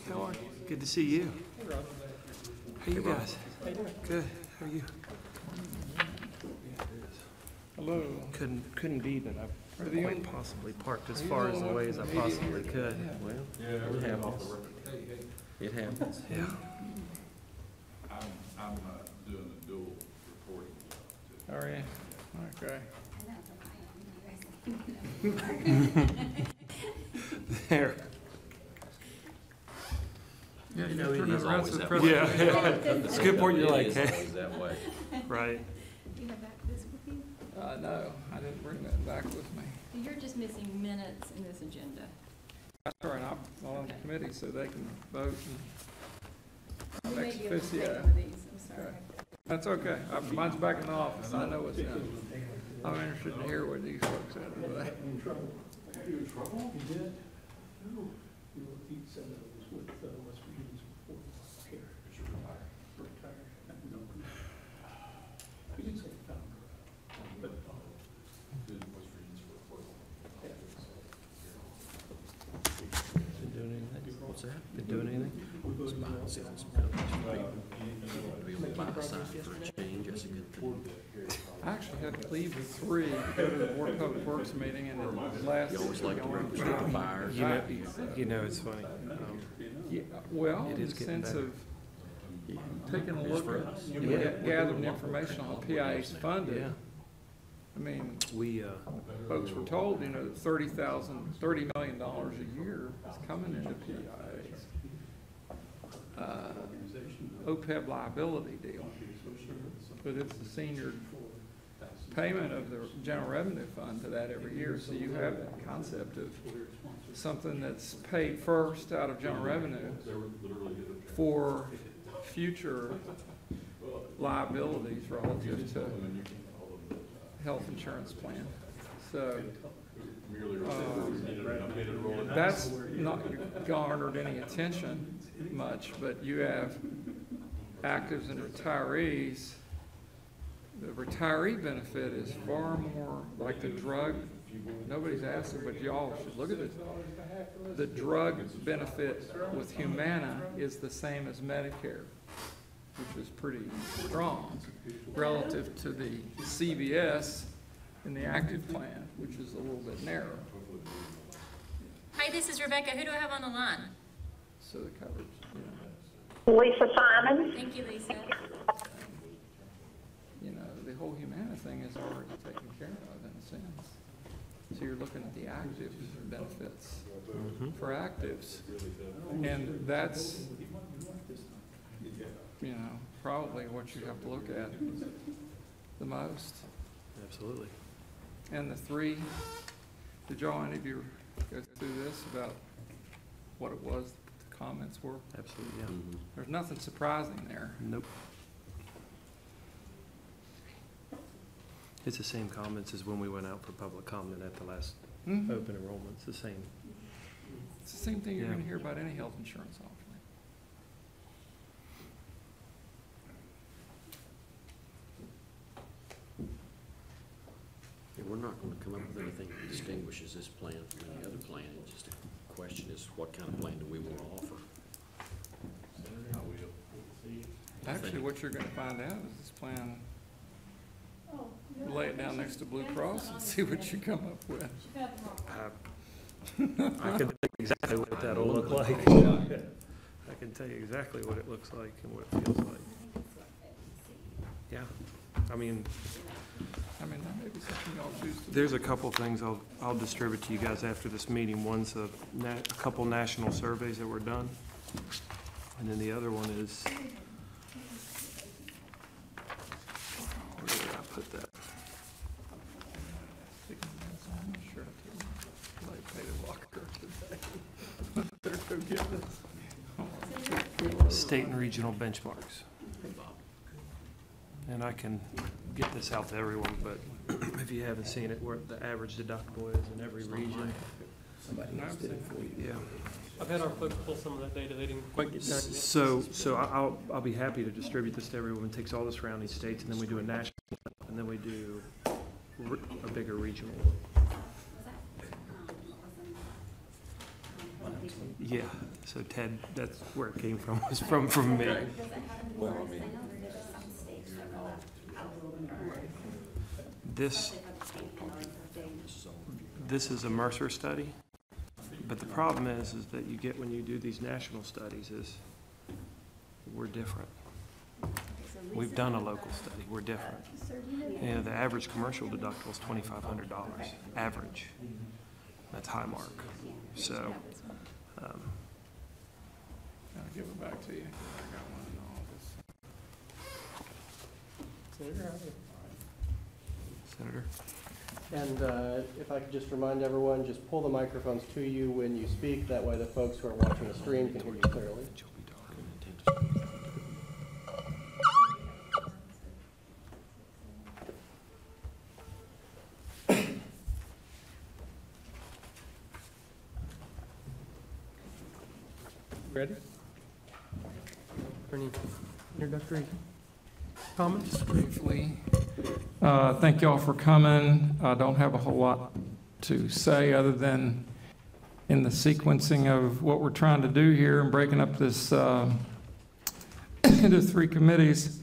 how are you? Good to see you. How you guys? Good. How are you? Hello. Couldn't be, but I quite possibly parked as far as away as I possibly could. Well, it happens. It happens. Yeah. I'm doing a dual reporting job too. How are you? Okay. There. Yeah, you know, it is always that way. Yeah. It's a good point. You're like, It is hey. always that way. Right. Do you have this with you? No, I didn't bring that back with me. You're just missing minutes in this agenda. That's all right, I'm on the committee so they can vote. You may Ex be able to take officio. one of these, I'm sorry. Okay. That's okay. Mine's back in the office. I know what's done. I'm interested to hear what these folks had to say. You in trouble? You in trouble? You did? No. He said that it was with West Virginia's Affordable Care. You're retired. Retired. No. He didn't say founder, but Did West Virginia's affordable. Been doing anything? What's that? Been doing anything? It's buying and selling some companies for people. To be on the buy side for a change, that's a good thing. I actually had to leave at 3 to go to the Board of Public Works meeting and it lasted. You always like to represent the buyers. You know, it's funny. Yeah, well, It in is the getting sense better. of taking a look at, Yeah. gathering information on PEIA's funded. Yeah. I mean, We, folks were told, you know, that $30 million a year is coming into PEIA's OPEB liability deal. But it's the senior payment of the general revenue fund to that every year. So you have that concept of something that's paid first out of general revenue for future liabilities relative to health insurance plan. So that's not garnered any attention much, but you have actives and retirees. The retiree benefit is far more like the drug. Nobody's asking, but y'all should look at this. The drug benefit with Humana is the same as Medicare, which is pretty strong relative to the CVS in the active plan, which is a little bit narrow. Hi, this is Rebecca. Who do I have on the line? So the coverage, Lisa Simon. Thank you, Lisa. you know, the whole Humana thing is already taken care of in a sense. So you're looking at the active benefits for actives. And that's, you know, probably what you have to look at the most. absolutely. And the 3, did y'all, any of you go through this about what it was, the comments were? Absolutely, yeah. Mhm. There's nothing surprising there. Nope. It's the same comments as when we went out for public comment at the last open enrollment. It's the same. It's the same thing you're Yeah. going to hear about any health insurance offering. And we're not gonna come up with anything that distinguishes this plan from any other plan. It's just a question is, what kind of plan do we want to offer? Actually, what you're going to find out is this plan, lay it down next to Blue Cross and see what you come up with. I can tell you exactly what that'll look like. I can tell you exactly what it looks like and what it feels like. Yeah, I mean, I mean, that may be something y'all choose to do. there's a couple things I'll distribute to you guys after this meeting. One's a couple national surveys that were done, and then the other one is, where did I put that? I'm sure I paid a locker today. Better go get this. State and regional benchmarks. And I can get this out to everyone, but if you haven't seen it, where the average deductible is in every region. Somebody else did it for you. Yeah. I've had our folks pull some of that data. They didn't quite get done yet. So I'll be happy to distribute this to everyone. It takes all the surrounding states, and then we do a national, and then we do a bigger regional. Yeah, so Ted, that's where it came from, was from me. This is a Mercer study, but the problem is that you get when you do these national studies is we're different. We've done a local study, we're different. You know, the average commercial deductible is $2,500, average. That's high mark. So, I'll give it back to you. I got one in all this. Senator? And if I could just remind everyone, just pull the microphones to you when you speak. That way the folks who are watching the stream can hear you clearly. Ready? Any introductory comments? Briefly. Thank y'all for coming. I don't have a whole lot to say other than in the sequencing of what we're trying to do here and breaking up this into 3 committees.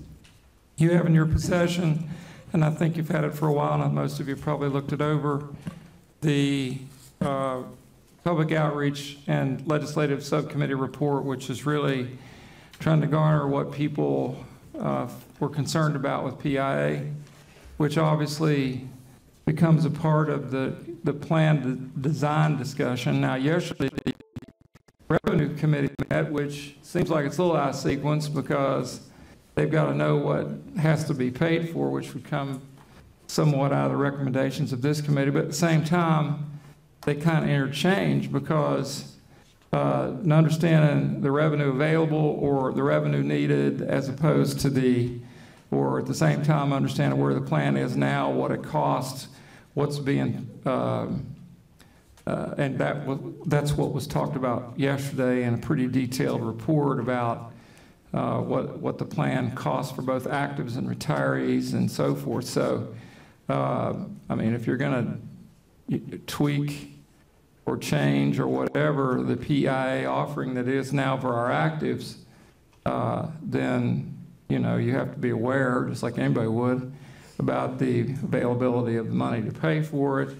You have in your possession, and I think you've had it for a while, and most of you probably looked it over, the Public Outreach and Legislative Subcommittee report, which is really trying to garner what people were concerned about with PEIA, which obviously becomes a part of the plan design discussion. Now, yesterday, the Revenue Committee met, which seems like it's a little out of sequence because they've got to know what has to be paid for, which would come somewhat out of the recommendations of this committee. But at the same time, they kind of interchange because understanding the revenue available or the revenue needed as opposed to or at the same time understanding where the plan is now, what it costs, what's being, and that's what was talked about yesterday in a pretty detailed report about what the plan costs for both actives and retirees and so forth. So, I mean, if you're going to tweak or change or whatever the PEIA offering that is now for our actives, then, you know, you have to be aware, just like anybody would, about the availability of the money to pay for it.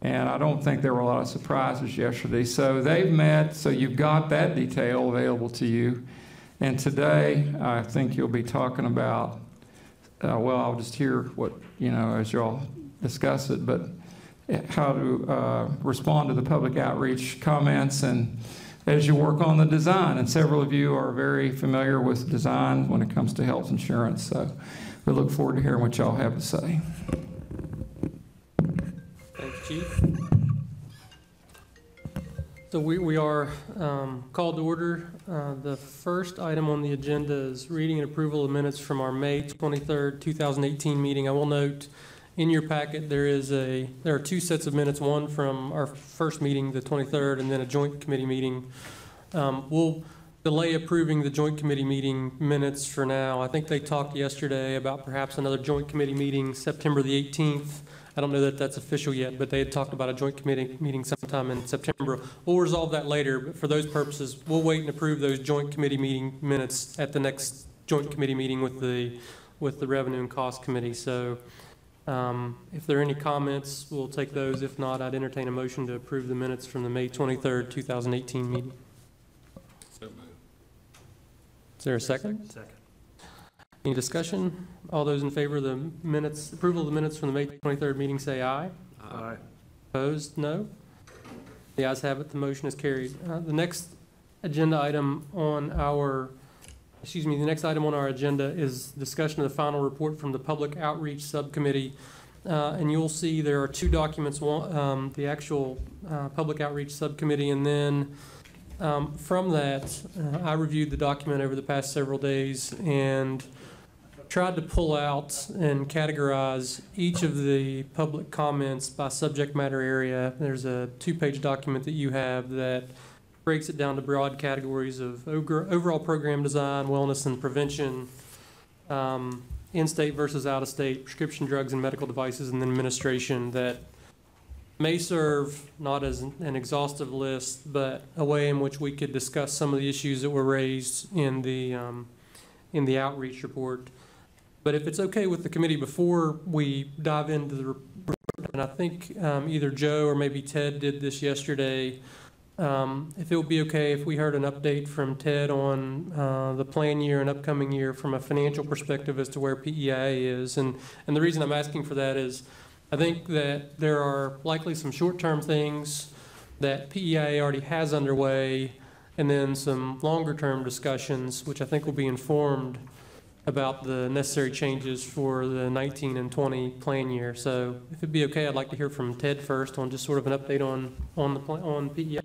And I don't think there were a lot of surprises yesterday. So they've met, so you've got that detail available to you. And today, I think you'll be talking about, well, I'll just hear what, you know, as y'all discuss it, but how to respond to the public outreach comments and as you work on the design. And several of you are very familiar with design when it comes to health insurance. So we look forward to hearing what y'all have to say. Thanks, Chief. So we are called to order. The first item on the agenda is reading and approval of minutes from our May 23rd, 2018 meeting. I will note in your packet there are 2 sets of minutes, one from our first meeting, the 23rd, and then a joint committee meeting. We'll delay approving the joint committee meeting minutes for now. I think they talked yesterday about perhaps another joint committee meeting September the 18th. I don't know that that's official yet, but they had talked about a joint committee meeting sometime in September. We'll resolve that later, but for those purposes, we'll wait and approve those joint committee meeting minutes at the next joint committee meeting with the Revenue and Cost Committee. So if there are any comments, we'll take those. If not, I'd entertain a motion to approve the minutes from the May 23rd, 2018 meeting. So moved. Is there a second? Second. Any discussion? All those in favor of the minutes, approval of the minutes from the May 23rd meeting, say aye. Aye. Opposed, no. The ayes have it, the motion is carried. The next agenda item on our, the next item on our agenda is discussion of the final report from the Public Outreach Subcommittee. And you'll see there are 2 documents, one, the actual Public Outreach Subcommittee, and then from that, I reviewed the document over the past several days and tried to pull out and categorize each of the public comments by subject matter area. There's a 2-page document that you have that breaks it down to broad categories of overall program design, wellness and prevention, in-state versus out-of-state, prescription drugs and medical devices, and then administration that may serve not as an exhaustive list, but a way in which we could discuss some of the issues that were raised in the outreach report. But if it's okay with the committee, before we dive into the report, and I think either Joe or maybe Ted did this yesterday, if it would be okay if we heard an update from Ted on the plan year and upcoming year from a financial perspective as to where PEIA is. And the reason I'm asking for that is I think that there are likely some short-term things that PEIA already has underway, and then some longer-term discussions, which I think will be informed about the necessary changes for the 19 and 20 plan year. So if it'd be okay, I'd like to hear from Ted first on just sort of an update on PEIA.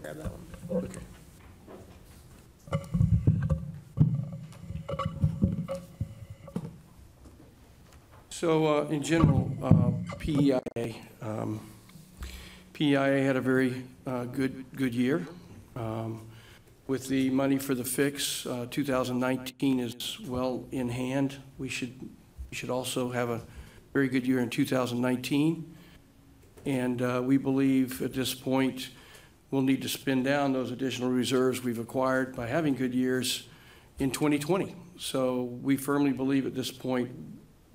Grab that one. Okay. So in general, PEIA had a very good year. With the money for the fix, 2019 is well in hand. We should also have a very good year in 2019. And we believe at this point we'll need to spend down those additional reserves we've acquired by having good years in 2020. So we firmly believe at this point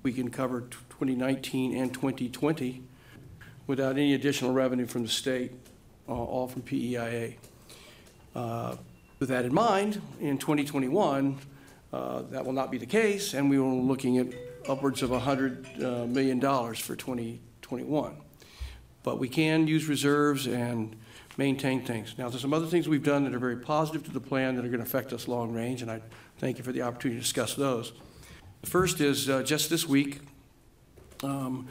we can cover 2019 and 2020 without any additional revenue from the state, all from PEIA. With that in mind, in 2021, that will not be the case, and we will be looking at upwards of $100 million for 2021. But we can use reserves and maintain things. Now, there's some other things we've done that are very positive to the plan that are going to affect us long range, and I thank you for the opportunity to discuss those. The first is just this week, our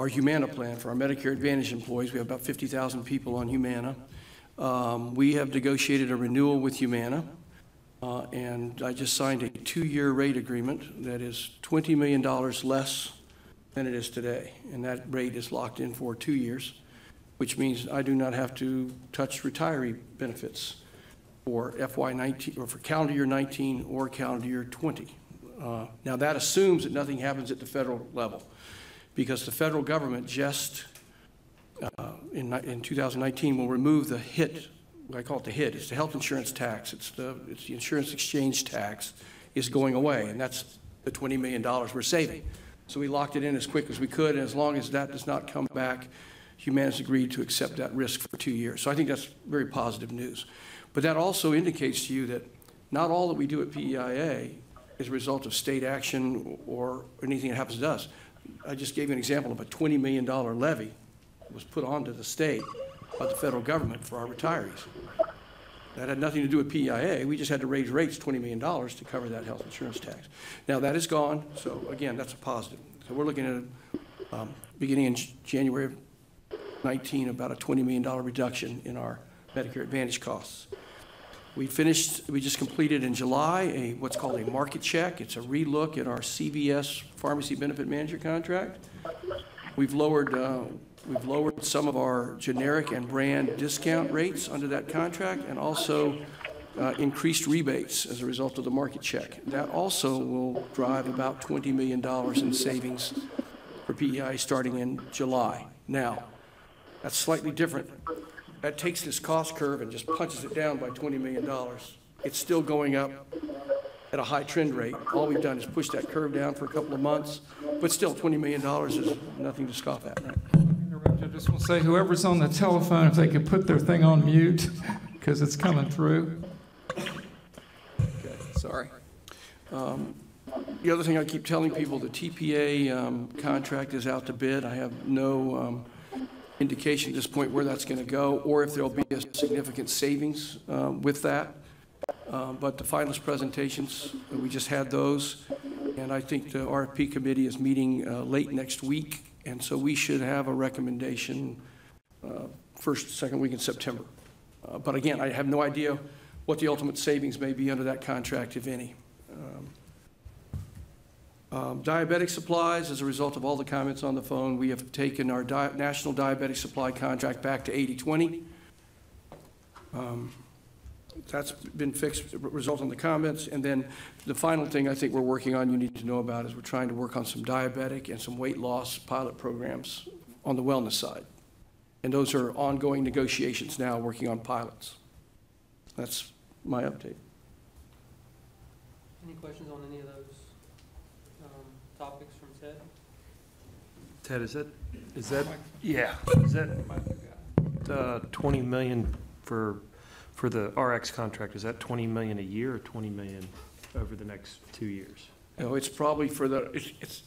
Humana plan for our Medicare Advantage employees. We have about 50,000 people on Humana. We have negotiated a renewal with Humana, and I just signed a 2-year rate agreement that is $20 million less than it is today, and that rate is locked in for 2 years, which means I do not have to touch retiree benefits for FY19 or for calendar year 19 or calendar year 20. Now that assumes that nothing happens at the federal level, because the federal government just in 2019 will remove the HIT. I call it the HIT. It's the health insurance tax. It's the insurance exchange tax is going away, and that's the $20 million we're saving. So we locked it in as quick as we could, and as long as that does not come back, Humana's agreed to accept that risk for 2 years. So I think that's very positive news. But that also indicates to you that not all that we do at PEIA is a result of state action or anything that happens to us. I just gave you an example of a $20 million levy that was put onto the state by the federal government for our retirees. That had nothing to do with PEIA. We just had to raise rates $20 million to cover that health insurance tax. Now that is gone, so again, that's a positive. So we're looking at beginning in January of 19, about a $20 million reduction in our Medicare Advantage costs. We just completed in July what's called a market check. It's a relook at our CVS Pharmacy Benefit Manager contract. We've lowered some of our generic and brand discount rates under that contract, and also increased rebates as a result of the market check. That also will drive about $20 million in savings for PEI starting in July. Now, that's slightly different. That takes this cost curve and just punches it down by $20 million. It's still going up at a high trend rate. All we've done is push that curve down for a couple of months, but still $20 million is nothing to scoff at. Right? I just want to say, whoever's on the telephone, if they could put their thing on mute, because it's coming through. Okay, sorry. The other thing I keep telling people, the TPA contract is out to bid. I have no indication at this point where that's going to go, or if there'll be a significant savings with that. But the finalist presentations, we just had those, and I think the RFP committee is meeting late next week, and so we should have a recommendation second week in September. But again, I have no idea what the ultimate savings may be under that contract, if any. Diabetic supplies, as a result of all the comments on the phone, we have taken our national diabetic supply contract back to 80/20. That's been fixed, result on the comments. And then the final thing I think we're working on, you need to know about, is we're trying to work on some diabetic and some weight loss pilot programs on the wellness side. And those are ongoing negotiations now, working on pilots. That's my update. Any questions on any of those topics from Ted? Ted, is that, yeah, is that 20 million for the RX contract? Is that 20 million a year or 20 million over the next 2 years? No, it's probably for the,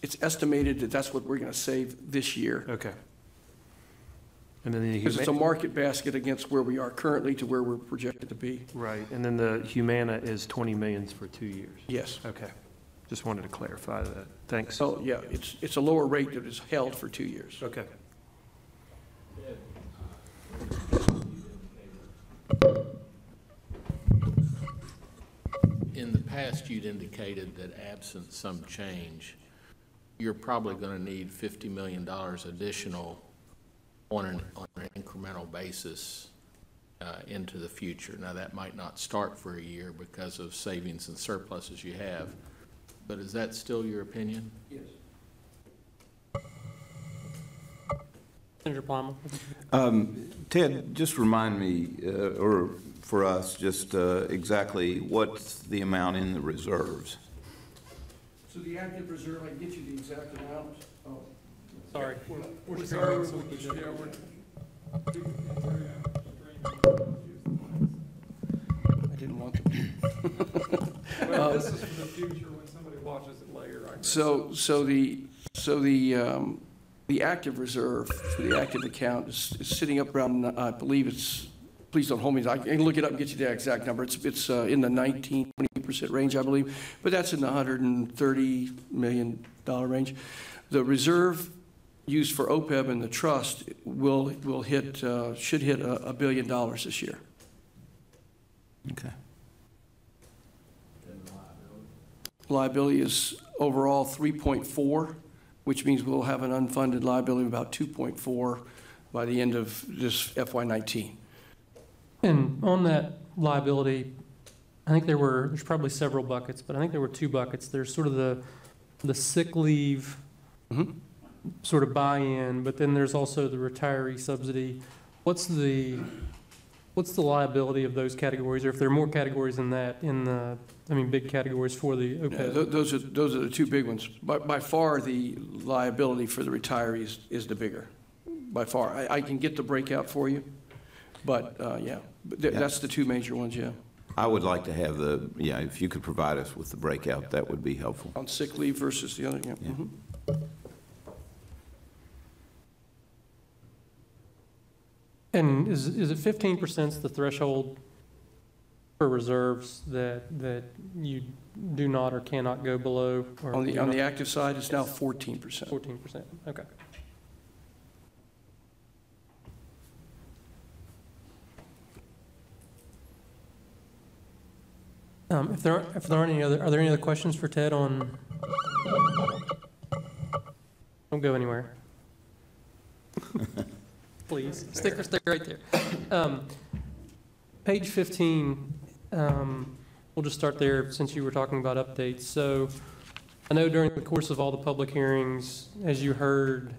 it's estimated that that's what we're going to save this year. Okay. And then the Because it's a market basket against where we are currently to where we're projected to be. right, and then the Humana is 20 million for 2 years. Yes. Okay. Just wanted to clarify that. Thanks. So, yeah, it's a lower rate that is held for 2 years. Okay. In the past, you'd indicated that absent some change, you're probably going to need $50 million additional on an incremental basis into the future. Now, that might not start for a year because of savings and surpluses you have, but is that still your opinion? Yes. Senator Palmer. Ted, just remind me, or for us, just exactly what's the amount in the reserves? So the active reserve, I can get you the exact amount. Oh, Sorry. We're sorry, yeah, I didn't want to. well, this is for the future when somebody watches it later, I guess. So the active reserve for the active account is sitting up around, I believe it's, please don't hold me, I can look it up and get you the exact number. It's in the 19-20% range, I believe, but that's in the $130 million range. The reserve used for OPEB and the trust will hit, should hit $1 billion this year. Okay. Liability is overall 3.4, which means we'll have an unfunded liability of about 2.4 by the end of this FY19. And on that liability, I think there's probably several buckets, but I think there were 2 buckets. There's sort of the sick leave sort of buy-in, but then there's also the retiree subsidy. What's the liability of those categories, or if there are more categories than that in the, big categories for the OPEB? Yeah, those are the 2 big ones. By far, the liability for the retirees is the bigger, by far. I can get the breakout for you, but yeah, that's the 2 major ones, yeah. I would like to have if you could provide us with the breakout, that would be helpful. On sick leave versus the other, yeah. Yeah. And is it 15% the threshold for reserves that you do not or cannot go below? Or On the active side, it's now 14%. 14%, okay. If there aren't any other, are there any other questions for Ted on? Don't go anywhere. Please, stay right there. Page 15, we'll just start there since you were talking about updates. So I know during the course of all the public hearings, as you heard,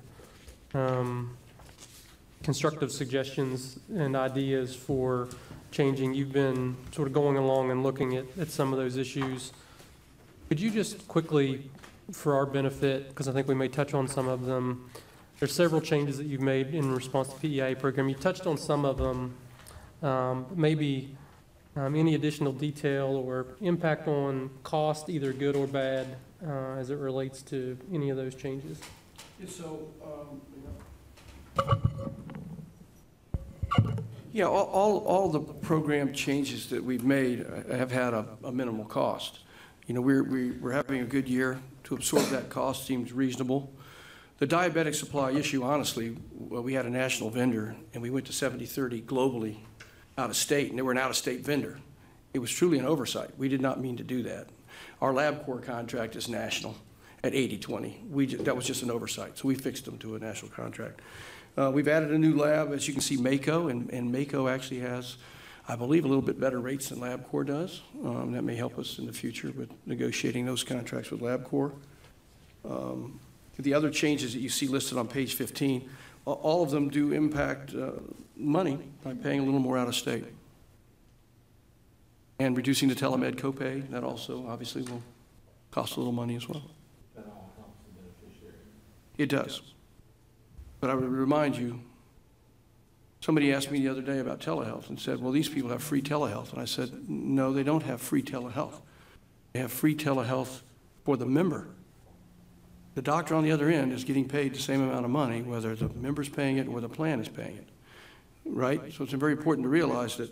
constructive suggestions and ideas for changing, you've been sort of going along and looking at some of those issues. Could you just quickly, for our benefit, because I think we may touch on some of them, there's several changes that you've made in response to PEIA program. You touched on some of them. Maybe any additional detail or impact on cost, either good or bad, as it relates to any of those changes? Yeah, so, yeah, all the program changes that we've made have had a minimal cost. You know, we're having a good year. To absorb that cost seems reasonable. The diabetic supply issue, honestly, well, we had a national vendor, and we went to 70-30 globally out of state, and they were an out-of-state vendor. It was truly an oversight. We did not mean to do that. Our LabCorp contract is national, at 80/20. That was just an oversight, so we fixed them to a national contract. We've added a new lab, as you can see, Mako, and Mako actually has, I believe, a little bit better rates than LabCorp does. That may help us in the future with negotiating those contracts with LabCorp. The other changes that you see listed on page 15, all of them do impact money by paying a little more out of state. And reducing the telemed copay, that also obviously will cost a little money as well. That all helps the beneficiary. It does. But I would remind you, somebody asked me the other day about telehealth and said, well, these people have free telehealth. And I said, no, they don't have free telehealth. They have free telehealth for the member. The doctor on the other end is getting paid the same amount of money, whether the member's paying it or the plan is paying it, right? So it's very important to realize that,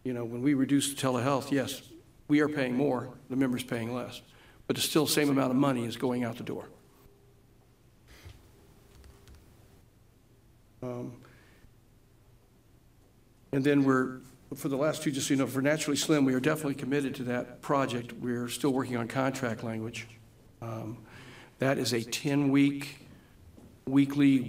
you know, when we reduce telehealth, yes, we are paying more, the member's paying less, but it's still the same amount of money is going out the door. And then for the last two, just so you know, for Naturally Slim, we are definitely committed to that project. We're still working on contract language. That is a 10-week, weekly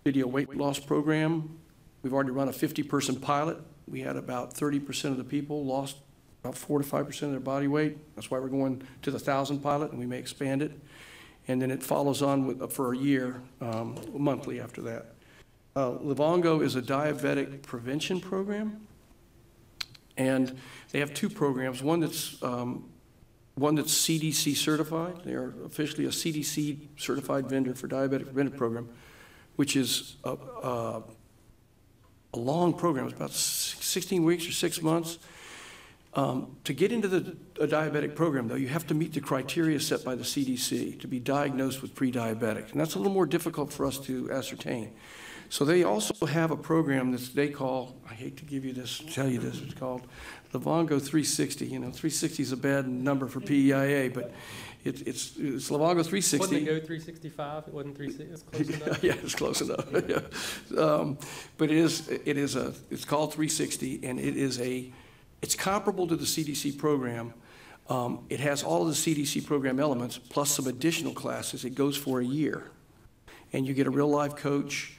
video weight loss program. We've already run a 50-person pilot. We had about 30% of the people lost about 4 to 5% of their body weight. That's why we're going to the 1,000 pilot, and we may expand it. And then it follows on for a year, monthly after that. Livongo is a diabetic prevention program, and they have two programs. One that's CDC certified. They are officially a CDC certified vendor for diabetic preventive program, which is a long program. It's about 16 weeks or 6 months. To get into a diabetic program, though, you have to meet the criteria set by the CDC to be diagnosed with pre-diabetic, and that's a little more difficult for us to ascertain. So they also have a program that they call, I hate to give you this, tell you this, it's called Livongo 360. You know, 360 is a bad number for PEIA, but it's Livongo 360. Wasn't it Go 365? It wasn't 360. It's close enough. Yeah, it's close enough. Yeah. But it's called 360, and it's comparable to the CDC program. It has all of the CDC program elements plus some additional classes. It goes for a year, and you get a real live coach.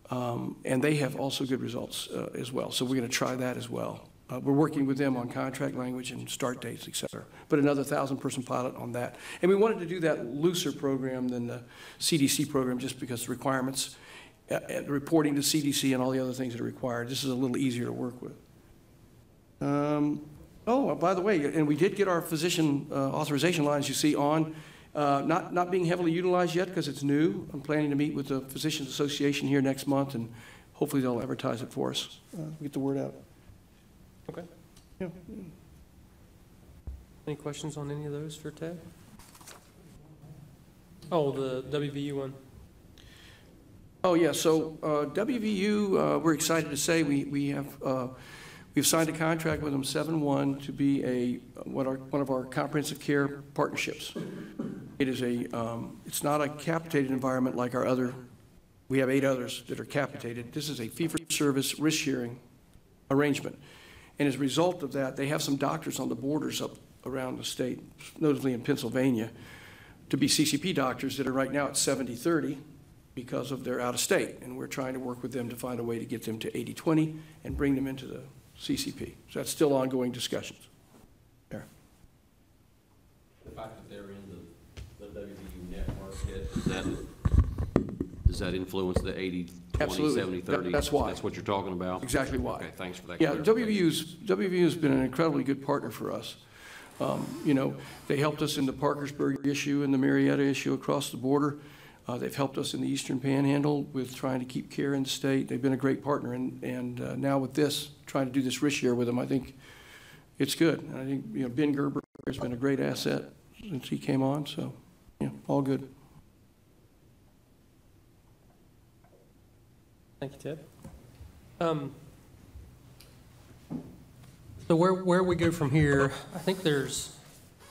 And they have also good results as well. So we're going to try that as well. We're working with them on contract language and start dates, et cetera. But another 1,000-person pilot on that. And we wanted to do that looser program than the CDC program just because the requirements, reporting to CDC and all the other things that are required. This is a little easier to work with. Oh, by the way, and we did get our physician authorization lines, you see, on. Not being heavily utilized yet because it's new. I'm planning to meet with the Physicians Association here next month, and hopefully they'll advertise it for us, get the word out. Okay. Yeah. Any questions on any of those for Ted? Oh, the WVU one. Oh, yeah, so WVU, we're excited to say we've signed a contract with them 7/1 to be one of our comprehensive care partnerships. It is it's not a capitated environment like our other, we have 8 others that are capitated. This is a fee-for-service risk-sharing arrangement. And as a result of that, they have some doctors on the borders up around the state, notably in Pennsylvania, to be CCP doctors that are right now at 70/30 because of their out-of-state. And we're trying to work with them to find a way to get them to 80/20 and bring them into the CCP. So that's still ongoing discussions. There. The fact that they're in the WVU network, does that influence the 80/20, Absolutely. 70/30? That's why. That's what you're talking about? Exactly why. Okay, thanks for that. Yeah, WVU's been an incredibly good partner for us. You know, they helped us in the Parkersburg issue and the Marietta issue across the border. They've helped us in the Eastern Panhandle with trying to keep care in the state. They've been a great partner, and now with this, trying to do this risk share with them, I think it's good. And I think, you know, Ben Gerber has been a great asset since he came on, so, yeah, all good. Thank you, Ted. So where we go from here, I think there's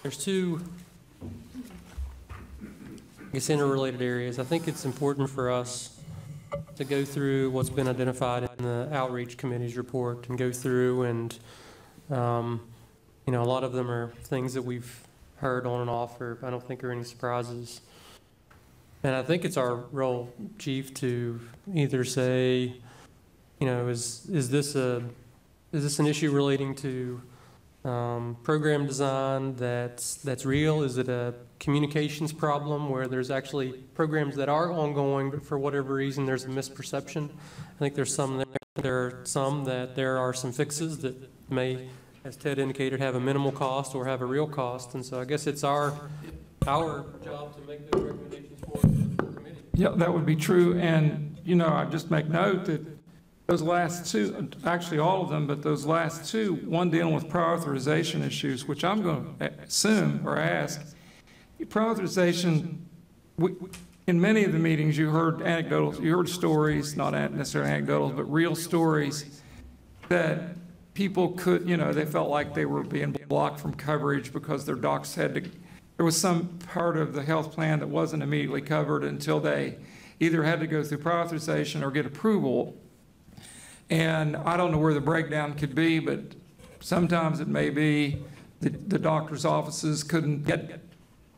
two, I guess, interrelated areas. I think it's important for us to go through what's been identified in the outreach committee's report and go through and, you know, a lot of them are things that we've heard on and off, or I don't think there are any surprises. And I think it's our role, Chief, to either say, you know, is this an issue relating to program design that's real? Is it a communications problem where there's actually programs that are ongoing, but for whatever reason there's a misperception? I think there's some there are some that there are some fixes that may, as Ted indicated, have a minimal cost or have a real cost. And so I guess it's our job to make those recommendations for the committee. Yeah, that would be true. And, you know, I just make note that those last two, actually all of them, but those last two, one dealing with prior authorization issues, which I'm going to assume or ask, prior authorization, in many of the meetings you heard anecdotal, you heard stories, not necessarily anecdotal, but real stories that people could, you know, they felt like they were being blocked from coverage because their docs had to, there was some part of the health plan that wasn't immediately covered until they either had to go through prior authorization or get approval. And I don't know where the breakdown could be, but sometimes it may be the doctor's offices couldn't get,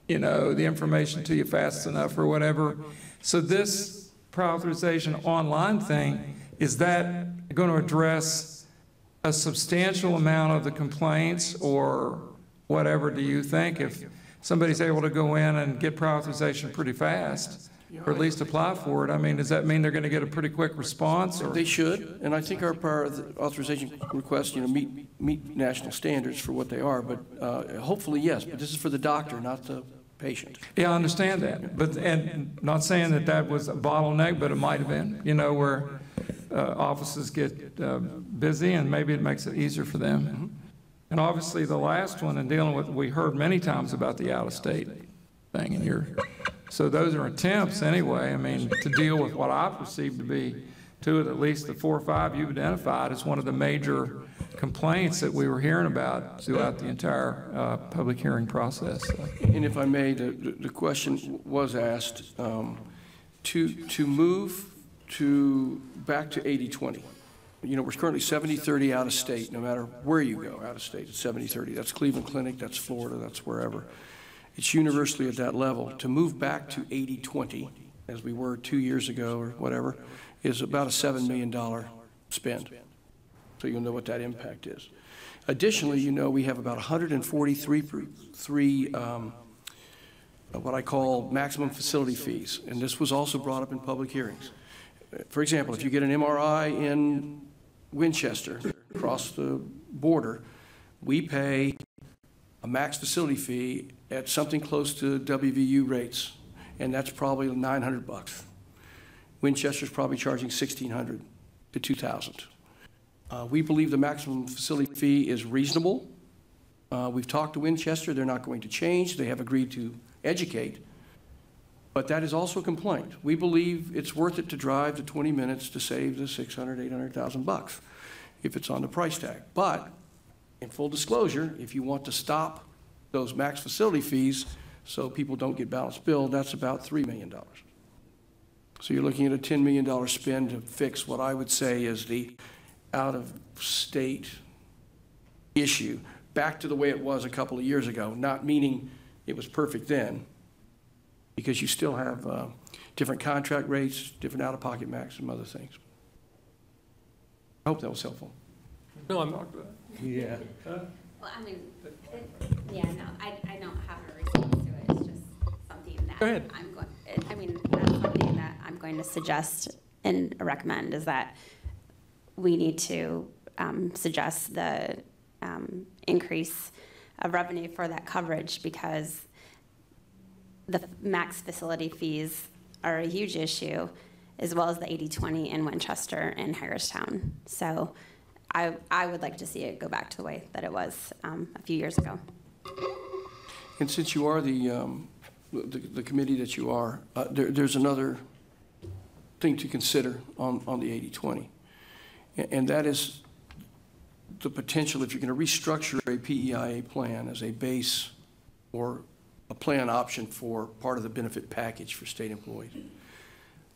you know, the information to you fast enough or whatever. So this prior authorization online thing, is that going to address a substantial amount of the complaints or whatever, do you think? If somebody's able to go in and get prior authorization pretty fast, or at least apply for it, I mean, does that mean they're going to get a pretty quick response? Or? They should, and I think our prior authorization requests, you know, meet national standards for what they are, but hopefully yes, but this is for the doctor, not the patient. Yeah, I understand that, but, and not saying that that was a bottleneck, but it might have been, you know, where offices get busy and maybe it makes it easier for them. Mm-hmm. And obviously the last one, and dealing with, we heard many times about the out-of-state thing, and so those are attempts anyway, I mean, to deal with what I perceive to be two of at least the 4 or 5 you've identified as one of the major complaints that we were hearing about throughout the entire public hearing process. And if I may, the question was asked to move back to 80-20. You know, we're currently 70-30 out of state, no matter where you go out of state, it's 70-30. That's Cleveland Clinic, that's Florida, that's wherever. It's universally at that level. To move back to 80-20, as we were 2 years ago or whatever, is about a $7 million spend. So you'll know what that impact is. Additionally, you know, we have about 143 what I call maximum facility fees, and this was also brought up in public hearings. For example, if you get an MRI in Winchester, across the border, we pay a max facility fee at something close to WVU rates, and that's probably $900. Winchester's probably charging $1,600 to $2,000. We believe the maximum facility fee is reasonable. We've talked to Winchester. They're not going to change. They have agreed to educate. But that is also a complaint. We believe it's worth it to drive the 20 minutes to save the $600,000, $800,000 if it's on the price tag. But in full disclosure, if you want to stop those max facility fees so people don't get balanced billed, that's about $3 million. So you're looking at a $10 million spend to fix what I would say is the out-of-state issue, back to the way it was a couple of years ago, not meaning it was perfect then, because you still have different contract rates, different out-of-pocket max, and other things. I hope that was helpful. No, I'm yeah. Well, I mean, yeah, no, I don't have a response to it. It's just something that Go ahead. I'm going. I mean, that's something that I'm going to suggest and recommend is that we need to suggest the increase of revenue for that coverage, because the max facility fees are a huge issue, as well as the 80-20 in Winchester and Harristown. So I would like to see it go back to the way that it was a few years ago. And since you are the committee that you are, there's another thing to consider on the 80-20. And that is the potential, if you're going to restructure a PEIA plan as a base or a plan option for part of the benefit package for state employees,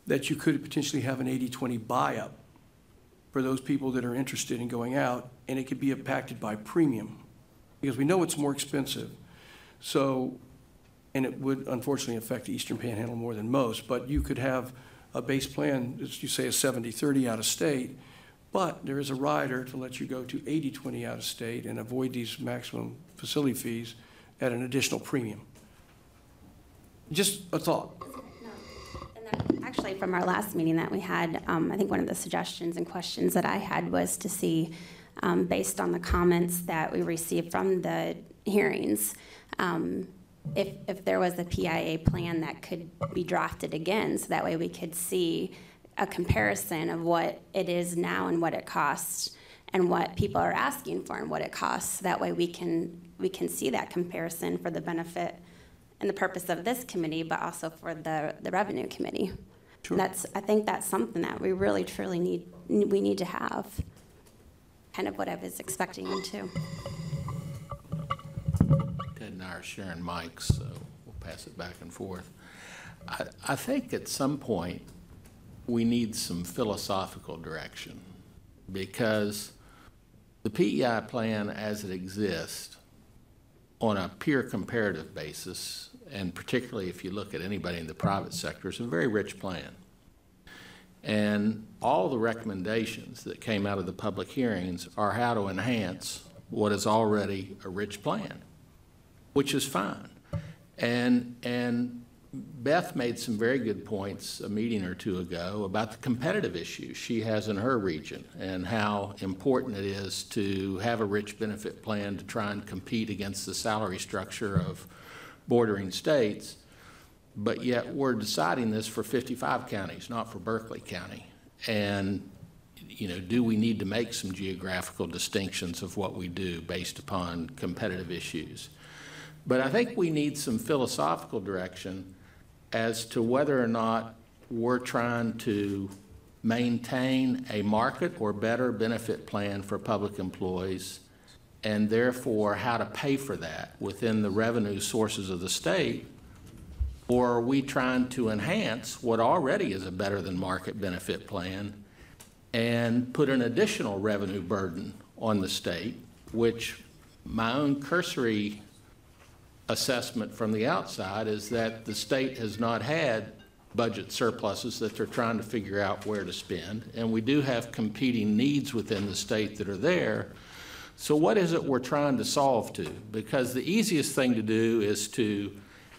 that you could potentially have an 80-20 buy-up for those people that are interested in going out, and it could be impacted by premium, because we know it's more expensive So, and it would unfortunately affect the Eastern Panhandle more than most, but you could have a base plan, as you say, a 70-30 out of state, but there is a rider to let you go to 80-20 out of state and avoid these maximum facility fees at an additional premium. Just a thought. Actually, from our last meeting that we had, I think one of the suggestions and questions that I had was to see, based on the comments that we received from the hearings, if there was a PEIA plan that could be drafted again, so that way we could see a comparison of what it is now and what it costs, and what people are asking for and what it costs. That way we can see that comparison for the benefit and the purpose of this committee, but also for the Revenue Committee. Sure. I think that's something that we really truly need to have. Kind of what I was expecting them to. Ted and I are sharing mics, so we'll pass it back and forth. I think at some point we need some philosophical direction, because the PEI plan as it exists on a peer comparative basis, and particularly if you look at anybody in the private sector, is a very rich plan. And all the recommendations that came out of the public hearings are how to enhance what is already a rich plan, which is fine. And Beth made some very good points a meeting or two ago about the competitive issues she has in her region and how important it is to have a rich benefit plan to try and compete against the salary structure of bordering states. But yet we're deciding this for 55 counties, not for Berkeley County. And, you know, do we need to make some geographical distinctions of what we do based upon competitive issues? But I think we need some philosophical direction as to whether or not we're trying to maintain a market or better benefit plan for public employees, and therefore how to pay for that within the revenue sources of the state, or are we trying to enhance what already is a better than market benefit plan and put an additional revenue burden on the state, which my own cursory assessment from the outside is that the state has not had budget surpluses that they're trying to figure out where to spend, and we do have competing needs within the state that are there. So what is it we're trying to solve to? Because the easiest thing to do is to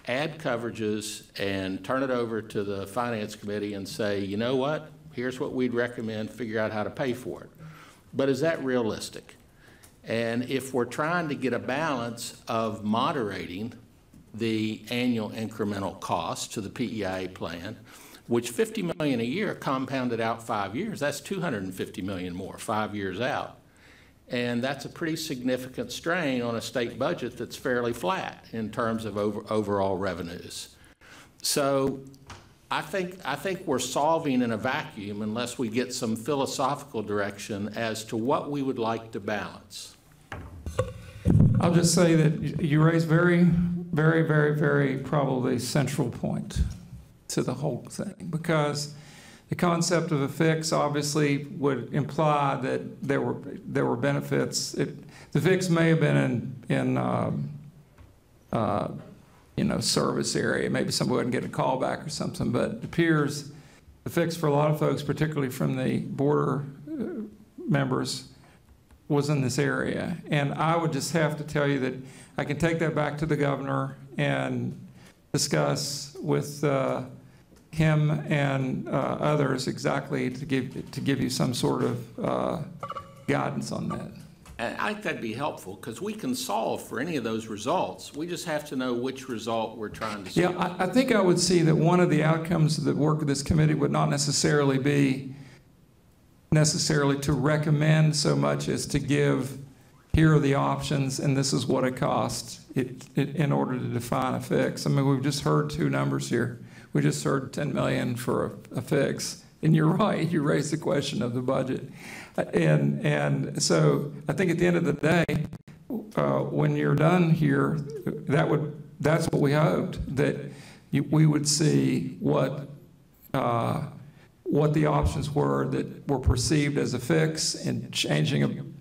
add coverages and turn it over to the Finance Committee and say, you know what, here's what we'd recommend, figure out how to pay for it. But is that realistic? And if we're trying to get a balance of moderating the annual incremental cost to the PEIA plan, which $50 million a year compounded out 5 years, that's $250 million more 5 years out. And that's a pretty significant strain on a state budget that's fairly flat in terms of overall revenues. So I think we're solving in a vacuum unless we get some philosophical direction as to what we would like to balance. I'll just say that you raise very, very, very, very probably central point to the whole thing, because the concept of a fix obviously would imply that there were benefits. The fix may have been in service area. Maybe somebody wouldn't get a call back or something, but it appears the fix for a lot of folks, particularly from the border members, was in this area. And I would just have to tell you that I can take that back to the governor and discuss with him and others exactly to give you some sort of guidance on that. And I think that'd be helpful, because we can solve for any of those results. We just have to know which result we're trying to solve. Yeah, I think I would see that one of the outcomes of the work of this committee would not necessarily be to recommend so much as to give, here are the options and this is what it costs in order to define a fix. I mean, we've just heard two numbers here. We just heard $10 million for a fix. And you're right, you raised the question of the budget. And so I think at the end of the day, when you're done here, that's what we hoped, that we would see what the options were that were perceived as a fix and changing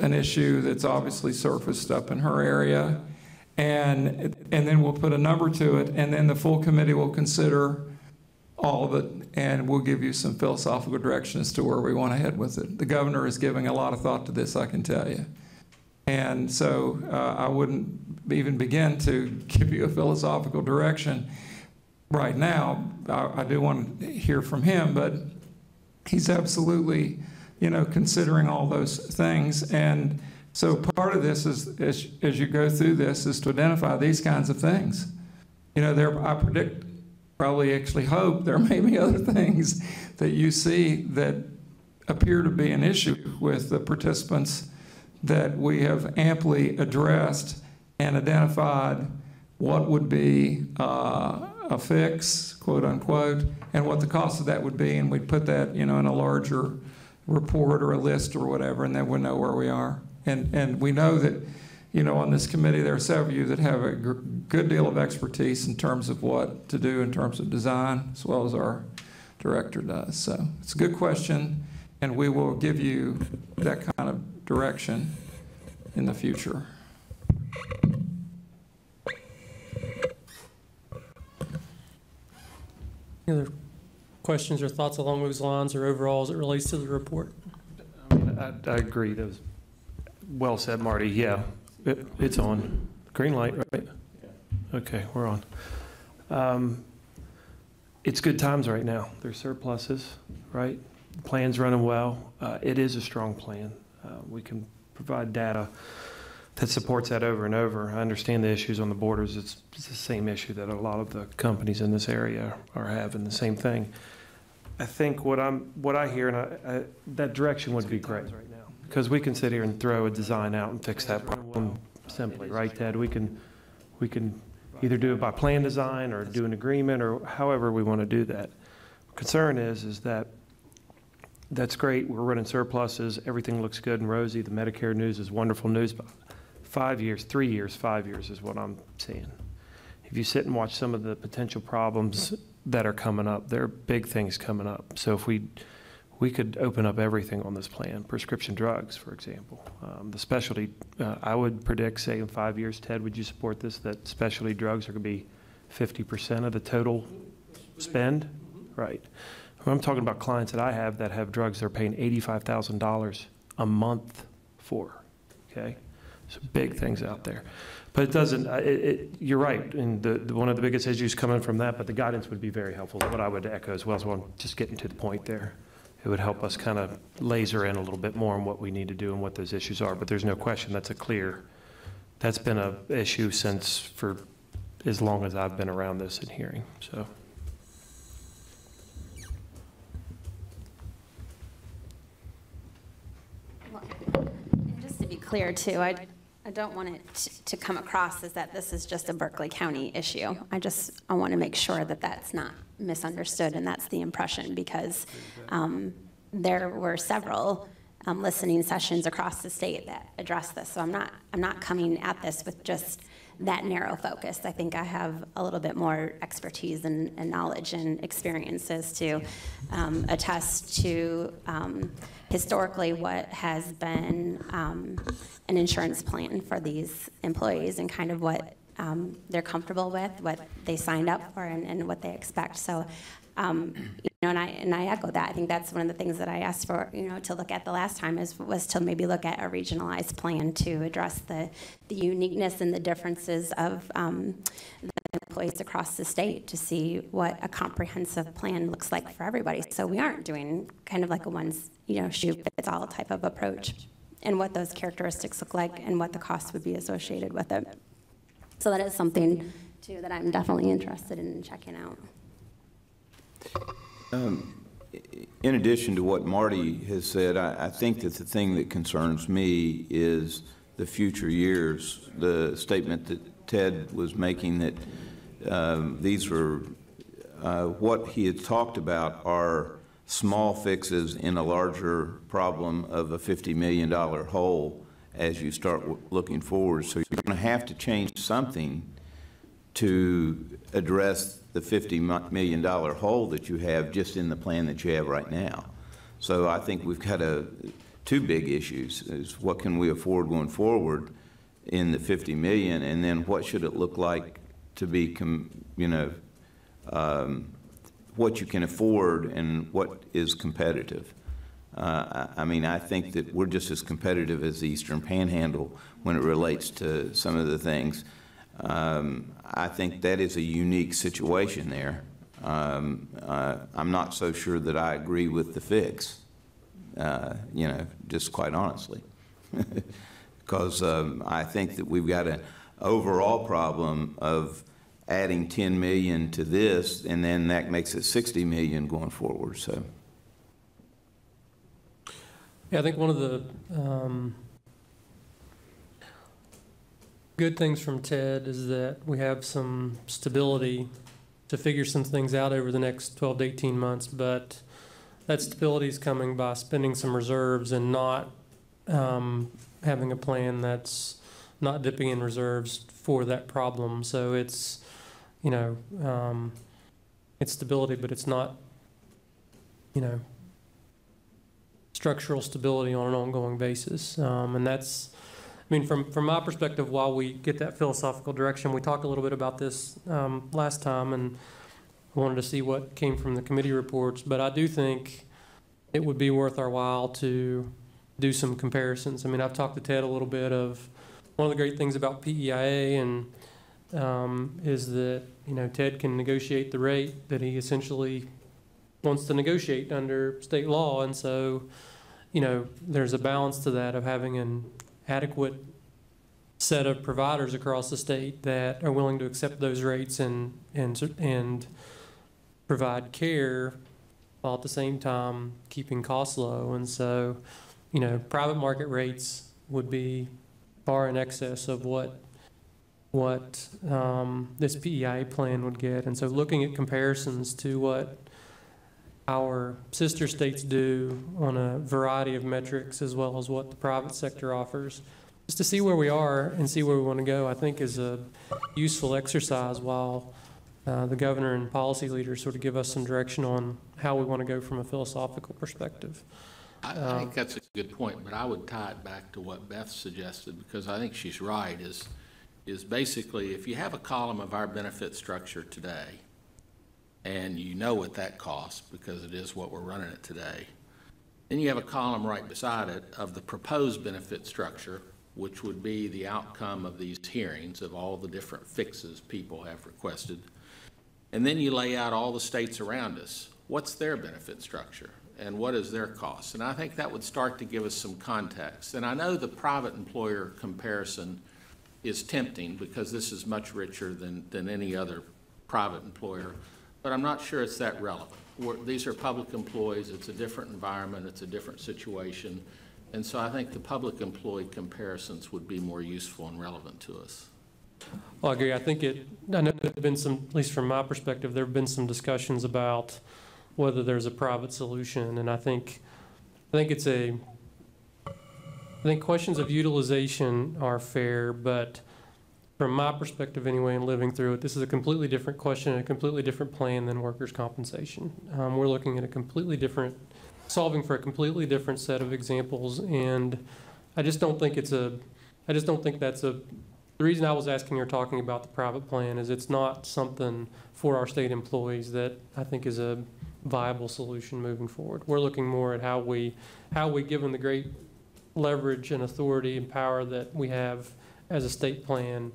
an issue that's obviously surfaced up in her area, and then we'll put a number to it, and then the full committee will consider all of it, and we'll give you some philosophical direction as to where we want to head with it. The governor is giving a lot of thought to this, I can tell you. And so I wouldn't even begin to give you a philosophical direction right now. I do want to hear from him, but he's absolutely, considering all those things. And so part of this is, as you go through this, is to identify these kinds of things. I predict, probably actually hope, there may be other things that you see that appear to be an issue with the participants that we have amply addressed and identified what would be a fix, quote unquote, and what the cost of that would be, and we'd put that, in a larger report or a list or whatever, and then we'll know where we are. And we know that, on this committee, there are several of you that have a good deal of expertise in terms of what to do in terms of design, as well as our director does. So it's a good question, and we will give you that kind of direction in the future. Any other questions or thoughts along those lines or overall as it relates to the report? I agree. That was well said, Marty. Yeah, it's on. Green light, right? Okay, we're on. It's good times right now. There's surpluses, right? The plan's running well. It is a strong plan. We can provide data that supports that over and over. I understand the issues on the borders. It's the same issue that a lot of the companies in this area are having, the same thing. I think what I hear, and that direction would be great right now, because we can sit here and throw a design out and fix that problem simply, right, Ted? We can either do it by plan design or do an agreement or however we want to do that. Concern is that that's great. We're running surpluses. Everything looks good and rosy. The Medicare news is wonderful news. But 5 years, 3 years, 5 years is what I'm seeing. If you sit and watch some of the potential problems that are coming up, there are big things coming up. So if we could open up everything on this plan, prescription drugs, for example. The specialty, I would predict, say in 5 years, Ted, would you support this, that specialty drugs are going to be 50% of the total spend? Right. I'm talking about clients that I have that have drugs they're paying $85,000 a month for, okay? So big things out there. But it doesn't, you're right, and one of the biggest issues coming from that, but the guidance would be very helpful, what I would echo as well. So I'm just getting to the point there. It would help us kind of laser in a little bit more on what we need to do and what those issues are. But there's no question that's been an issue for as long as I've been around this and hearing, so. And just to be clear too, I don't want it to come across as that this is just a Berkeley County issue. I want to make sure that that's not misunderstood, and that's the impression, because there were several listening sessions across the state that address this. So I'm not coming at this with just that narrow focus. I think I have a little bit more expertise and knowledge and experiences to attest to historically what has been an insurance plan for these employees and kind of what they're comfortable with, what they signed up for, and what they expect. So, and I echo that. I think that's one of the things that I asked for, to look at the last time was to maybe look at a regionalized plan to address the uniqueness and the differences of the employees across the state to see what a comprehensive plan looks like for everybody. So we aren't doing kind of like a shoe-fits-all type of approach, and what those characteristics look like and what the costs would be associated with it. So that is something, too, that I'm definitely interested in checking out. In addition to what Marty has said, I think that the thing that concerns me is the future years. The statement that Ted was making that these were, what he had talked about are small fixes in a larger problem of a $50 million hole as you start looking forward. So you're going to have to change something to address the $50 million hole that you have just in the plan that you have right now. So I think we've got two big issues, is what can we afford going forward, in the 50 million, and then what should it look like to be, what you can afford and what is competitive. I mean, I think that we're just as competitive as the Eastern Panhandle when it relates to some of the things. I think that is a unique situation there. I'm not so sure that I agree with the fix, just quite honestly. Because I think that we've got an overall problem of adding 10 million to this, and then that makes it 60 million going forward. So, yeah, I think one of the good things from Ted is that we have some stability to figure some things out over the next 12 to 18 months, but that stability is coming by spending some reserves and not having a plan that's not dipping in reserves for that problem. So it's, it's stability, but it's not, structural stability on an ongoing basis. And that's, I mean, from my perspective, while we get that philosophical direction, we talked a little bit about this last time, and I wanted to see what came from the committee reports, but I do think it would be worth our while to do some comparisons. I mean, I've talked to Ted a little bit of one of the great things about PEIA and is that, Ted can negotiate the rate that he essentially wants to negotiate under state law. And so, there's a balance to that of having an adequate set of providers across the state that are willing to accept those rates and provide care while at the same time keeping costs low. And so, private market rates would be far in excess of what this PEIA plan would get. And so looking at comparisons to what our sister states do on a variety of metrics, as well as what the private sector offers, just to see where we are and see where we want to go, I think is a useful exercise while the governor and policy leaders sort of give us some direction on how we want to go from a philosophical perspective. I think that's a good point, but I would tie it back to what Beth suggested, because I think she's right, is basically if you have a column of our benefit structure today, and you know what that costs because it is what we're running it today, then you have a column right beside it of the proposed benefit structure, which would be the outcome of these hearings of all the different fixes people have requested. And then you lay out all the states around us. What's their benefit structure? And what is their cost? And I think that would start to give us some context. And I know the private employer comparison is tempting because this is much richer than any other private employer, but I'm not sure it's that relevant. These are public employees. It's a different environment. It's a different situation. And so I think the public employee comparisons would be more useful and relevant to us. Well, I agree. I know there have been some, at least from my perspective, there have been some discussions about whether there's a private solution. And I think questions of utilization are fair, but from my perspective anyway, in living through it, this is a completely different question and a completely different plan than workers' compensation. We're looking at solving for a completely different set of examples, and I just don't think the reason I was asking or talking about the private plan is it's not something for our state employees that I think is a viable solution moving forward. We're looking more at how we given the great leverage and authority and power that we have as a state plan,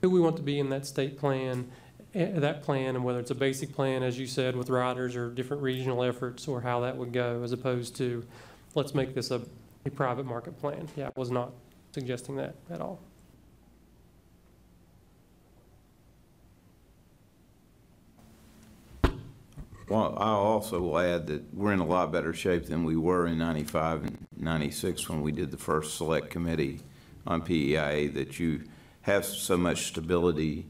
who we want to be in that state plan, and whether it's a basic plan, as you said, with riders or different regional efforts, or how that would go, as opposed to let's make this a private market plan. Yeah, I was not suggesting that at all. Well, I also will add that we're in a lot better shape than we were in 95 and 96 when we did the first select committee on PEIA, that you have so much stability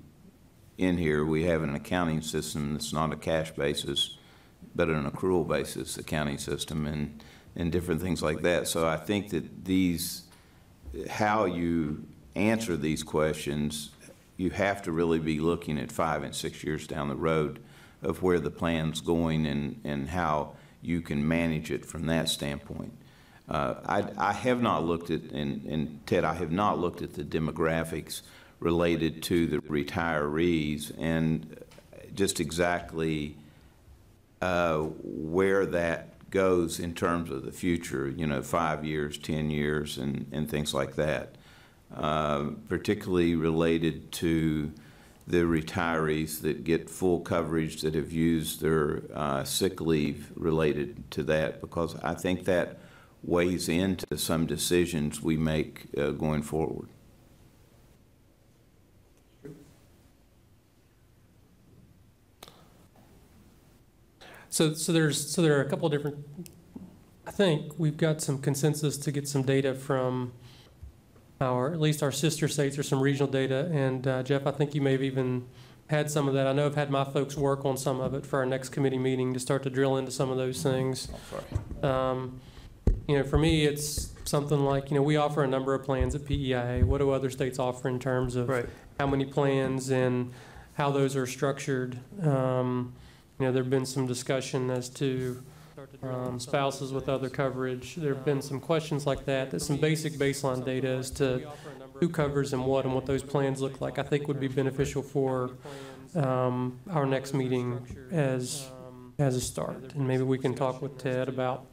in here. We have an accounting system that's not a cash basis, but an accrual basis accounting system, and different things like that. So I think that how you answer these questions, you have to really be looking at 5 and 6 years down the road of where the plan's going and how you can manage it from that standpoint. I have not looked at, and Ted, I have not looked at the demographics related to the retirees and just exactly where that goes in terms of the future, 5 years, 10 years, and things like that, particularly related to the retirees that get full coverage that have used their sick leave related to that, because I think that weighs into some decisions we make going forward. So there are a couple of different, I think we've got some consensus to get some data from at least our sister states, or some regional data. And Jeff, I think you may have even had some of that. I know I've had my folks work on some of it for our next committee meeting to start to drill into some of those things. For me, it's something like, we offer a number of plans at PEIA. What do other states offer in terms of how many plans and how those are structured? There have been some discussion as to spouses with other coverage. There have been some questions like that, some basic baseline data as to who covers and what those plans look like, I think would be beneficial for our next meeting as a start. And maybe we can talk with Ted about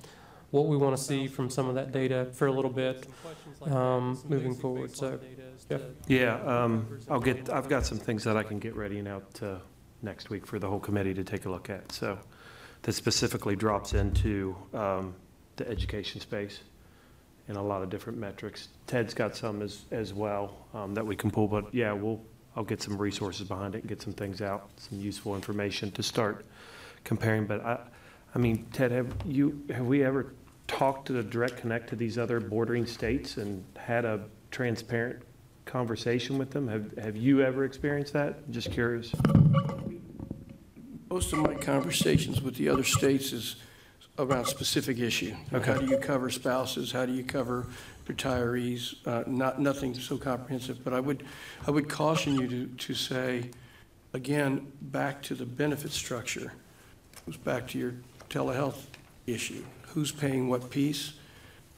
what we want to see from some of that data for a little bit moving forward. So, Jeff? Yeah, I've got some things that I can get ready and out next week for the whole committee to take a look at. So that specifically drops into the education space and a lot of different metrics. Ted's got some as well that we can pull, but yeah, I'll get some resources behind it and get some things out, some useful information to start comparing. But I mean, Ted, have we ever talked to the direct connect to these other bordering states and had a transparent conversation with them? Have you ever experienced that? I'm just curious. Most of my conversations with the other states is around specific issue. Okay. How do you cover spouses? How do you cover retirees? Nothing so comprehensive, but I would caution you to say, again, back to the benefit structure. It goes back to your telehealth issue. Who's paying what piece?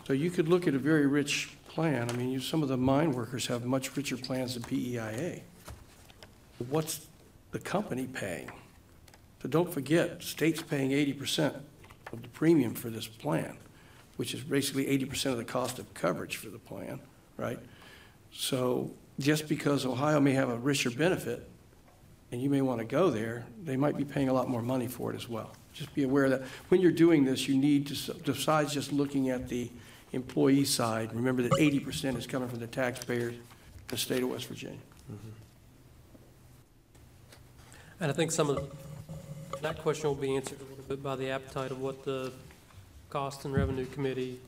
So you could look at a very rich plan. I mean, some of the mine workers have much richer plans than PEIA. What's the company paying? So don't forget, state's paying 80% of the premium for this plan, which is basically 80% of the cost of coverage for the plan, right? So just because Ohio may have a richer benefit, and you may want to go there, they might be paying a lot more money for it as well. Just be aware that when you're doing this, you need to, besides just looking at the employee side, remember that 80% is coming from the taxpayers in the state of West Virginia. Mm-hmm. And I think some of that question will be answered a little bit by the appetite of what the Cost and Revenue Committee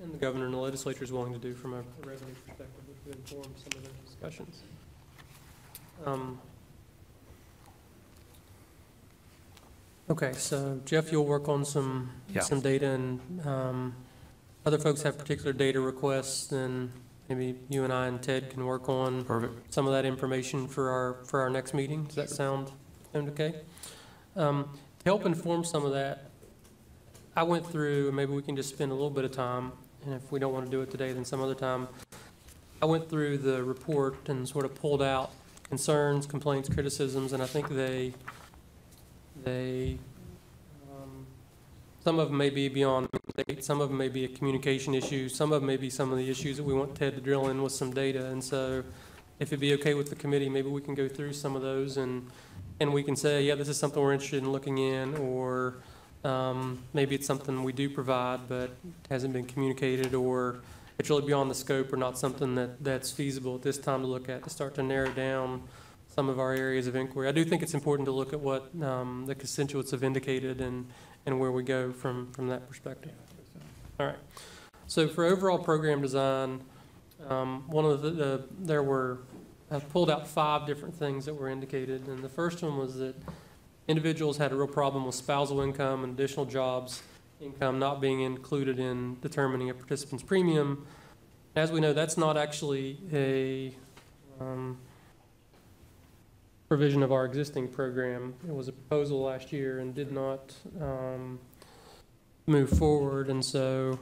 and the governor and the legislature is willing to do from a revenue perspective, which would inform some of those discussions. Okay, so Jeff, you'll work on some data, and other folks have particular data requests, then maybe you and I and Ted can work on some of that information for our next meeting. Does that sound okay? To help inform some of that, I went through, and maybe we can just spend a little bit of time, and if we don't want to do it today, then some other time. I went through the report and sort of pulled out concerns, complaints, criticisms, and I think some of them may be beyond the state, some of them may be a communication issue, some of them may be some of the issues that we want Ted to drill in with some data. And so if it'd be okay with the committee, maybe we can go through some of those and we can say, yeah, this is something we're interested in looking in, or maybe it's something we do provide but hasn't been communicated, or it's really beyond the scope, or not something that's feasible at this time to look at, to start to narrow down some of our areas of inquiry. I do think it's important to look at what the constituents have indicated and where we go from that perspective. All right. So for overall program design, one of I've pulled out 5 different things that were indicated, and the first one was that individuals had a real problem with spousal income and additional jobs income not being included in determining a participant's premium. As we know, that's not actually a provision of our existing program. It was a proposal last year and did not move forward. And so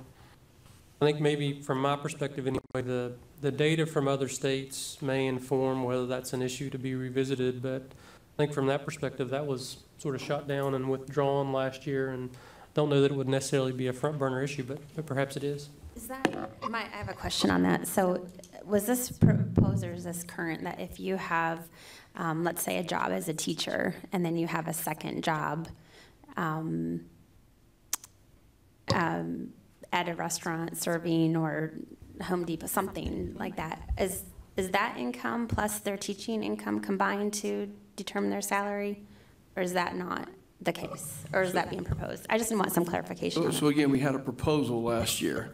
I think maybe from my perspective anyway, the data from other states may inform whether that's an issue to be revisited. But I think from that perspective, that was sort of shot down and withdrawn last year, and don't know that it would necessarily be a front burner issue, but perhaps it is. Is that, I have a question on that. So was this proposed or is this current that if you have, let's say a job as a teacher and then you have a second job at a restaurant serving or Home Depot, something like that, is that income plus their teaching income combined to determine their salary? Or is that not the case? Or is that being proposed? I just want some clarification on So again, we had a proposal last year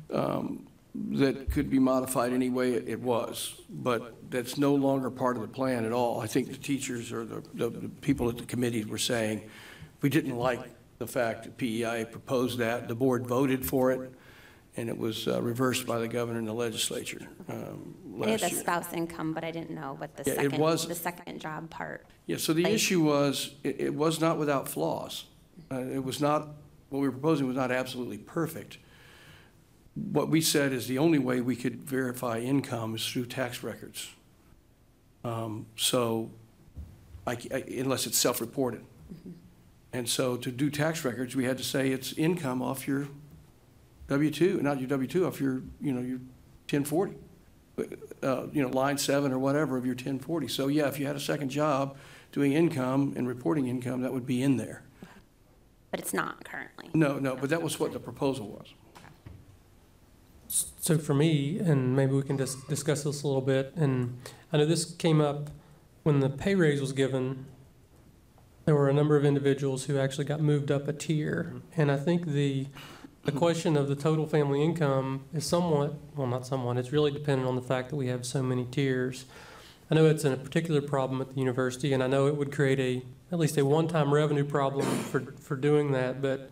that could be modified any way it was, but that's no longer part of the plan at all. I think the teachers or the people at the committee were saying, we didn't like the fact that PEIA proposed that. The board voted for it, and it was reversed by the governor and the legislature last I had the year. spouse income, but I didn't know what the Yeah, the second job part. Yeah, so the issue was, it was not without flaws. It was not, what we were proposing was not absolutely perfect. What we said is the only way we could verify income is through tax records. So, unless it's self-reported. Mm-hmm. And so to do tax records, we had to say it's income off your W-2, not your W-2, off your, your 1040. Line 7 or whatever of your 1040. So yeah, if you had a second job doing income and reporting income, that would be in there. But it's not currently. No, but that was what the proposal was. So for me, and maybe we can just discuss this a little bit, and I know this came up when the pay raise was given. There were a number of individuals who actually got moved up a tier, and I think the question of the total family income is somewhat, well, not somewhat, it's really dependent on the fact that we have so many tiers. I know it's a particular problem at the university, and I know it would create at least a one-time revenue problem for doing that, but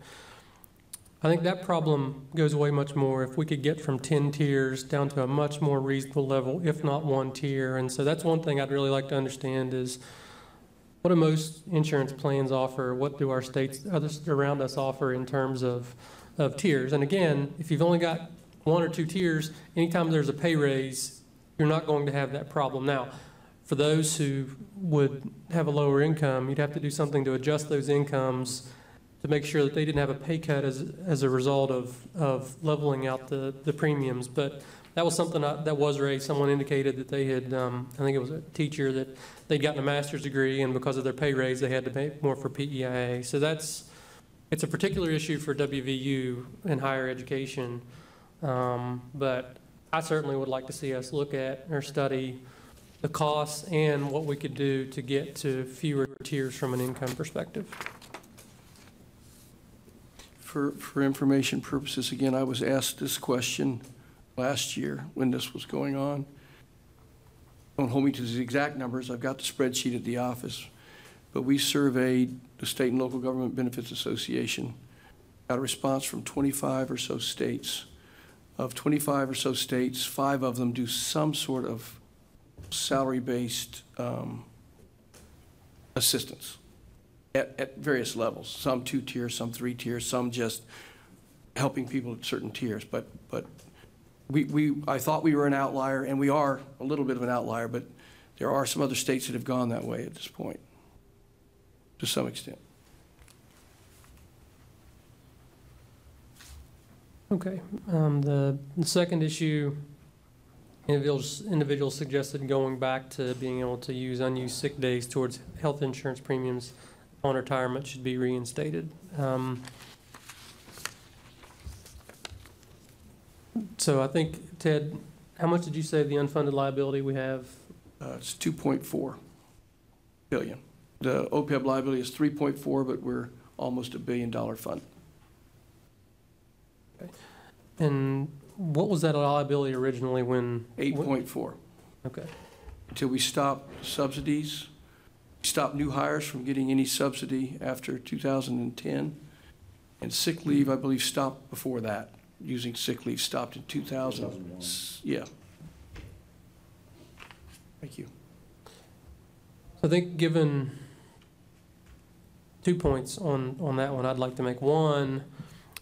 I think that problem goes away much more if we could get from 10 tiers down to a much more reasonable level, if not one tier. And so that's one thing I'd really like to understand is, what do most insurance plans offer? What do our states, others around us offer in terms of tiers? And again, if you've only got one or two tiers, anytime there's a pay raise, you're not going to have that problem. Now, for those who would have a lower income, you'd have to do something to adjust those incomes to make sure that they didn't have a pay cut as a result of leveling out the premiums. But that was something that was raised. Someone indicated that they had, I think it was a teacher, that they'd gotten a master's degree, and because of their pay raise, they had to pay more for PEIA. So it's a particular issue for WVU and higher education. But I certainly would like to see us look at or study the costs and what we could do to get to fewer tiers from an income perspective. For information purposes, again, I was asked this question last year when this was going on. Don't hold me to the exact numbers. I've got the spreadsheet at the office. But we surveyed the State and Local Government Benefits Association, got a response from 25 or so states. Of 25 or so states, 5 of them do some sort of salary-based assistance at various levels. Some 2 tiers, some 3 tiers, some just helping people at certain tiers. But I thought we were an outlier, and we are a little bit of an outlier, but there are some other states that have gone that way at this point, to some extent. Okay. The second issue, individuals suggested going back to being able to use unused sick days towards health insurance premiums on retirement should be reinstated. So I think, Ted, how much did you say the unfunded liability we have? It's 2.4 billion. The OPEB liability is 3.4, but we're almost $1 billion fund. Okay. And what was that liability originally when? 8.4. Okay. Until we stopped subsidies, stopped new hires from getting any subsidy after 2010. And sick leave, I believe, stopped before that. Using sick leave stopped in 2001. Yeah. Thank you. I think given 2 points on that one, I'd like to make. One,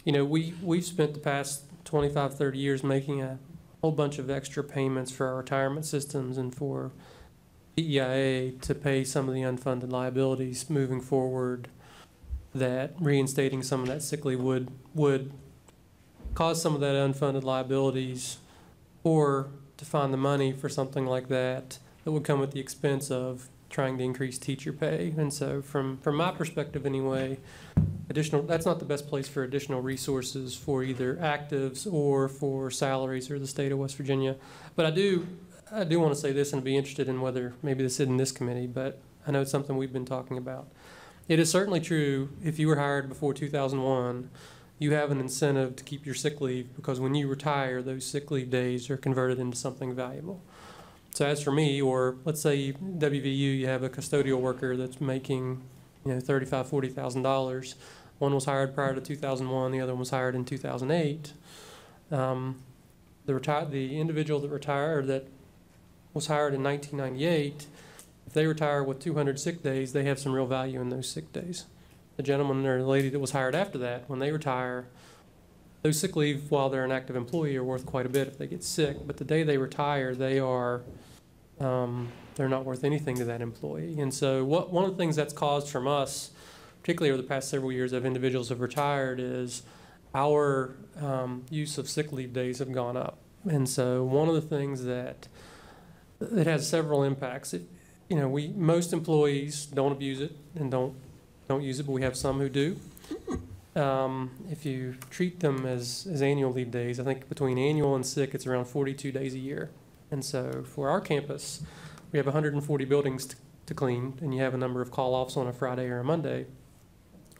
you know, we've spent the past 25, 30 years making a whole bunch of extra payments for our retirement systems and for PEIA to pay some of the unfunded liabilities moving forward, that reinstating some of that sick leave would cause some of that unfunded liabilities, or to find the money for something like that would come at the expense of trying to increase teacher pay. And so from my perspective anyway, that's not the best place for additional resources for either actives or for salaries or the state of West Virginia. But I do want to say this and be interested in whether maybe this is in this committee, but I know it's something we've been talking about. It is certainly true, if you were hired before 2001, you have an incentive to keep your sick leave, because when you retire, those sick leave days are converted into something valuable. So as for me, or let's say WVU, you have a custodial worker that's making, you know, $35,000, $40,000. One was hired prior to 2001, the other one was hired in 2008. The individual that was hired in 1998, if they retire with 200 sick days, they have some real value in those sick days. The gentleman or the lady that was hired after that, when they retire, those sick leave while they're an active employee are worth quite a bit if they get sick, but the day they retire, they're not worth anything to that employee. And so one of the things that's caused from us, particularly over the past several years of individuals have retired, is our use of sick leave days have gone up. And so one of the things that it has several impacts. Most employees don't abuse it and don't use it, but we have some who do. If you treat them as annual leave days, I think between annual and sick, it's around 42 days a year. And so for our campus, we have 140 buildings to clean, and you have a number of call-offs on a Friday or a Monday.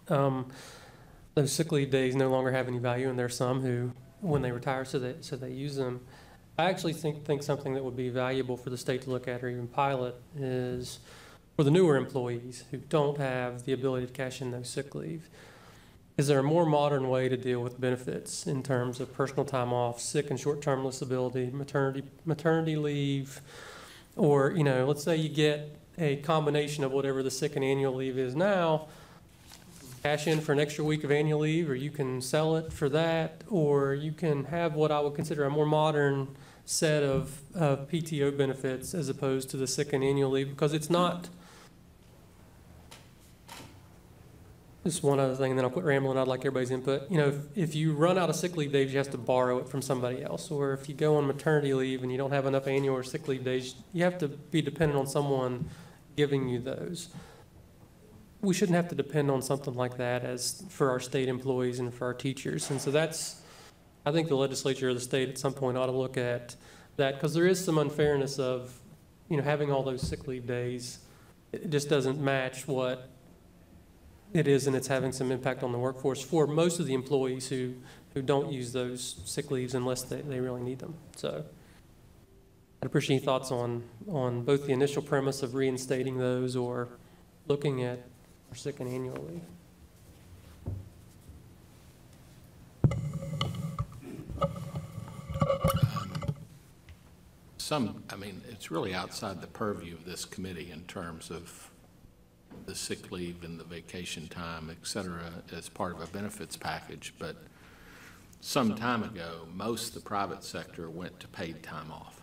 Those sick leave days no longer have any value, and there are some who, when they retire, so they use them. I actually think something that would be valuable for the state to look at, or even pilot, is for the newer employees who don't have the ability to cash in those sick leave. Is there a more modern way to deal with benefits in terms of personal time off, sick and short-term disability, maternity leave, or, let's say you get a combination of whatever the sick and annual leave is now, cash in for an extra week of annual leave, or you can sell it for that, or you can have what I would consider a more modern set of PTO benefits as opposed to the sick and annual leave, because it's not. Just one other thing, and then I'll quit rambling. I'd like everybody's input. If you run out of sick leave days, you have to borrow it from somebody else. Or if you go on maternity leave and you don't have enough annual or sick leave days, you have to be dependent on someone giving you those. We shouldn't have to depend on something like that as for our state employees and for our teachers. And so I think the legislature or the state at some point ought to look at that, because there is some unfairness of, having all those sick leave days. It just doesn't match what it is, and it's having some impact on the workforce for most of the employees who don't use those sick leaves unless they really need them. So I'd appreciate your thoughts on both the initial premise of reinstating those or looking at sick and annual leave. It's really outside the purview of this committee in terms of the sick leave and the vacation time, et cetera, as part of a benefits package. But some time ago, most of the private sector went to paid time off.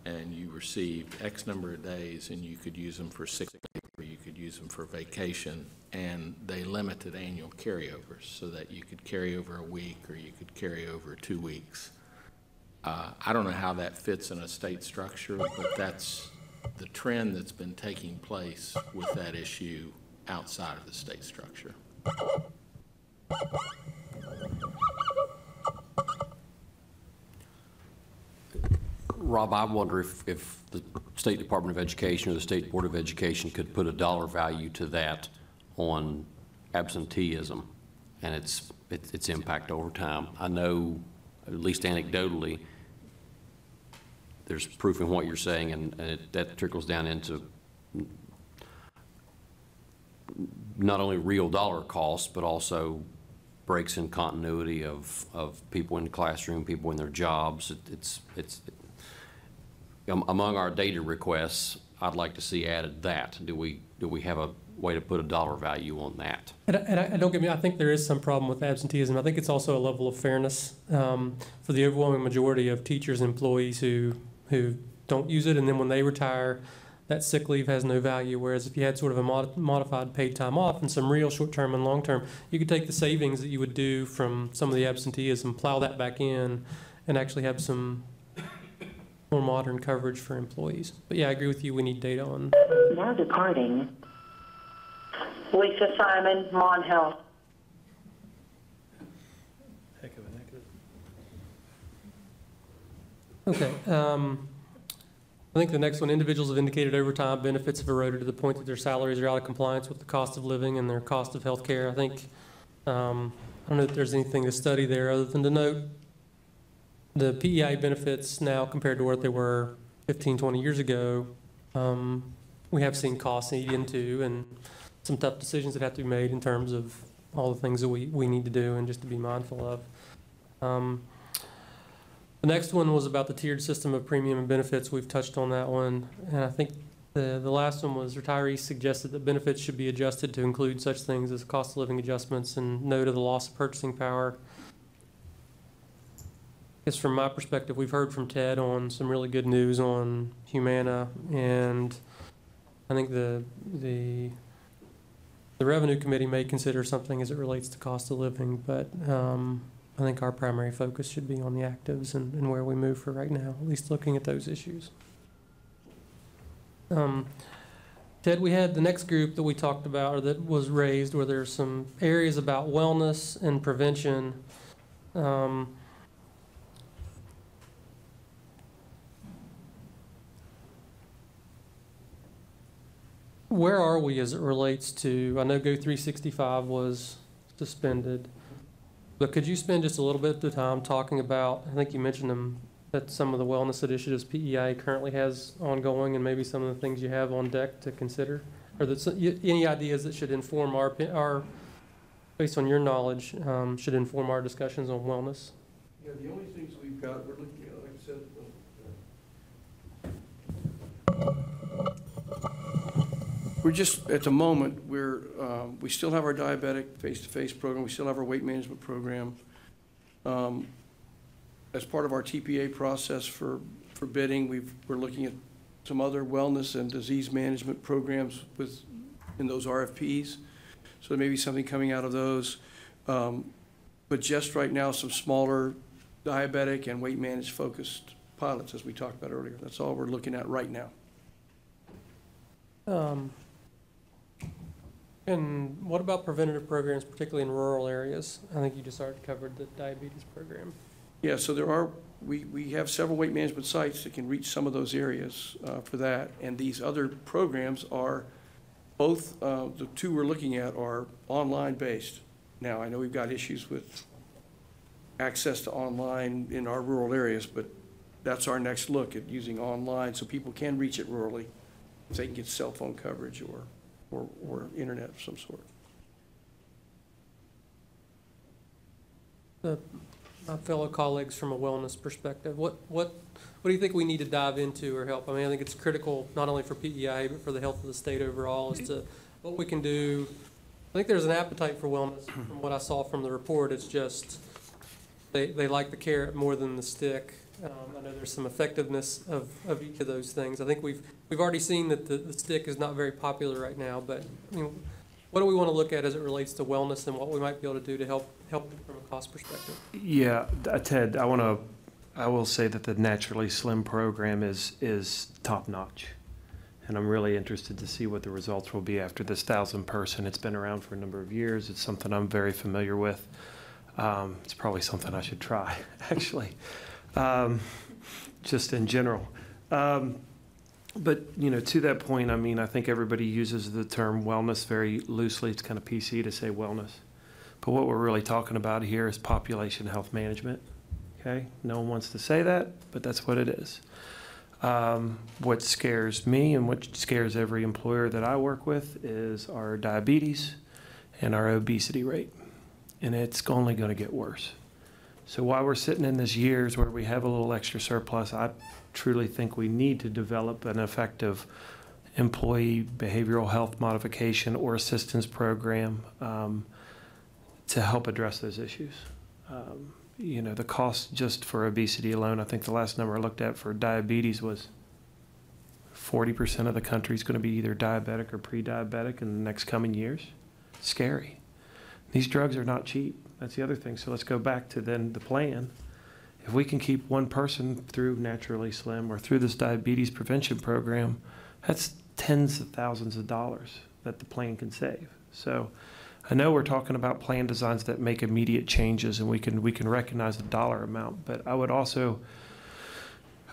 And you received X number of days, and you could use them for sick leave, or you could use them for vacation. And they limited annual carryovers so that you could carry over a week or you could carry over 2 weeks. I don't know how that fits in a state structure, but that's the trend that's been taking place with that issue outside of the state structure. Rob, I wonder if the State Department of Education or the State Board of Education could put a dollar value to that on absenteeism and its impact over time. I know, at least anecdotally, there's proof in what you're saying, and that trickles down into not only real dollar costs, but also breaks in continuity of people in the classroom, people in their jobs. Among our data requests, I'd like to see added that. Do we have way to put a dollar value on that. And don't get me, I think there is some problem with absenteeism. I think it's also a level of fairness for the overwhelming majority of teachers and employees who don't use it, and then when they retire, that sick leave has no value. Whereas if you had sort of a modified paid time off and some real short-term and long-term, you could take the savings that you would do from some of the absenteeism, plow that back in, and actually have some more modern coverage for employees. But yeah, I agree with you. We need data on. Now departing. Lisa Simon, Mon Health. Heck of a Okay. I think the next one, individuals have indicated overtime benefits have eroded to the point that their salaries are out of compliance with the cost of living and their cost of health care. I think, I don't know if there's anything to study there other than to note the PEIA benefits now compared to what they were 15, 20 years ago. We have seen costs eat into and some tough decisions that have to be made in terms of all the things that we need to do and just to be mindful of. The next one was about the tiered system of premium and benefits. We've touched on that one. And I think the last one was retirees suggested that benefits should be adjusted to include such things as cost of living adjustments and no to the loss of purchasing power. I guess from my perspective, we've heard from Ted on some really good news on Humana, and I think the Revenue Committee may consider something as it relates to cost of living, but I think our primary focus should be on the actives and where we move for right now, at least looking at those issues. Ted, we had the next group that we talked about, or that was raised, where there's some areas about wellness and prevention. Where are we as it relates to, I know Go 365 was suspended, but could you spend just a little bit of time talking about, I think you mentioned them, that some of the wellness initiatives PEIA currently has ongoing and maybe some of the things you have on deck to consider? Or that any ideas that should inform our, based on your knowledge, should inform our discussions on wellness? Yeah, the only things we've got, we're looking at, like I said, we're just, at the moment, we still have our diabetic face-to-face program. We still have our weight management program. As part of our TPA process for bidding, we're looking at some other wellness and disease management programs in those RFPs. So there may be something coming out of those. But just right now, some smaller diabetic and weight managed focused pilots, as we talked about earlier. That's all we're looking at right now. And what about preventative programs, particularly in rural areas? I think you just already covered the diabetes program. Yeah, so we have several weight management sites that can reach some of those areas for that. And these other programs are both, the two we're looking at are online based. Now, I know we've got issues with access to online in our rural areas, but that's our next look at using online so people can reach it rurally if they can get cell phone coverage or internet of some sort. My fellow colleagues, from a wellness perspective, what do you think we need to dive into or help? I mean, I think it's critical not only for PEIA but for the health of the state overall as to what we can do. I think there's an appetite for wellness from what I saw from the report. It's just they like the carrot more than the stick. I know there's some effectiveness of each of those things. I think we've already seen that the stick is not very popular right now, but what do we want to look at as it relates to wellness and what we might be able to do to help from a cost perspective? Yeah, Ted, I will say that the Naturally Slim program is top notch. And I'm really interested to see what the results will be after this 1,000-person. It's been around for a number of years. It's something I'm very familiar with. It's probably something I should try, actually, just in general. But, to that point, I mean, I think everybody uses the term wellness very loosely. It's kind of PC to say wellness. But what we're really talking about here is population health management, okay? No one wants to say that, but that's what it is. What scares me and what scares every employer that I work with is our diabetes and our obesity rate. And it's only going to get worse. So while we're sitting in this years where we have a little extra surplus, I truly think we need to develop an effective employee behavioral health modification or assistance program to help address those issues. You know, the cost just for obesity alone, I think the last number I looked at for diabetes was 40% of the country is going to be either diabetic or pre-diabetic in the next coming years. Scary. These drugs are not cheap. That's the other thing. So let's go back to then the plan. If we can keep one person through Naturally Slim or through this diabetes prevention program, that's tens of thousands of dollars that the plan can save. So I know we're talking about plan designs that make immediate changes, and we can recognize the dollar amount, but I would also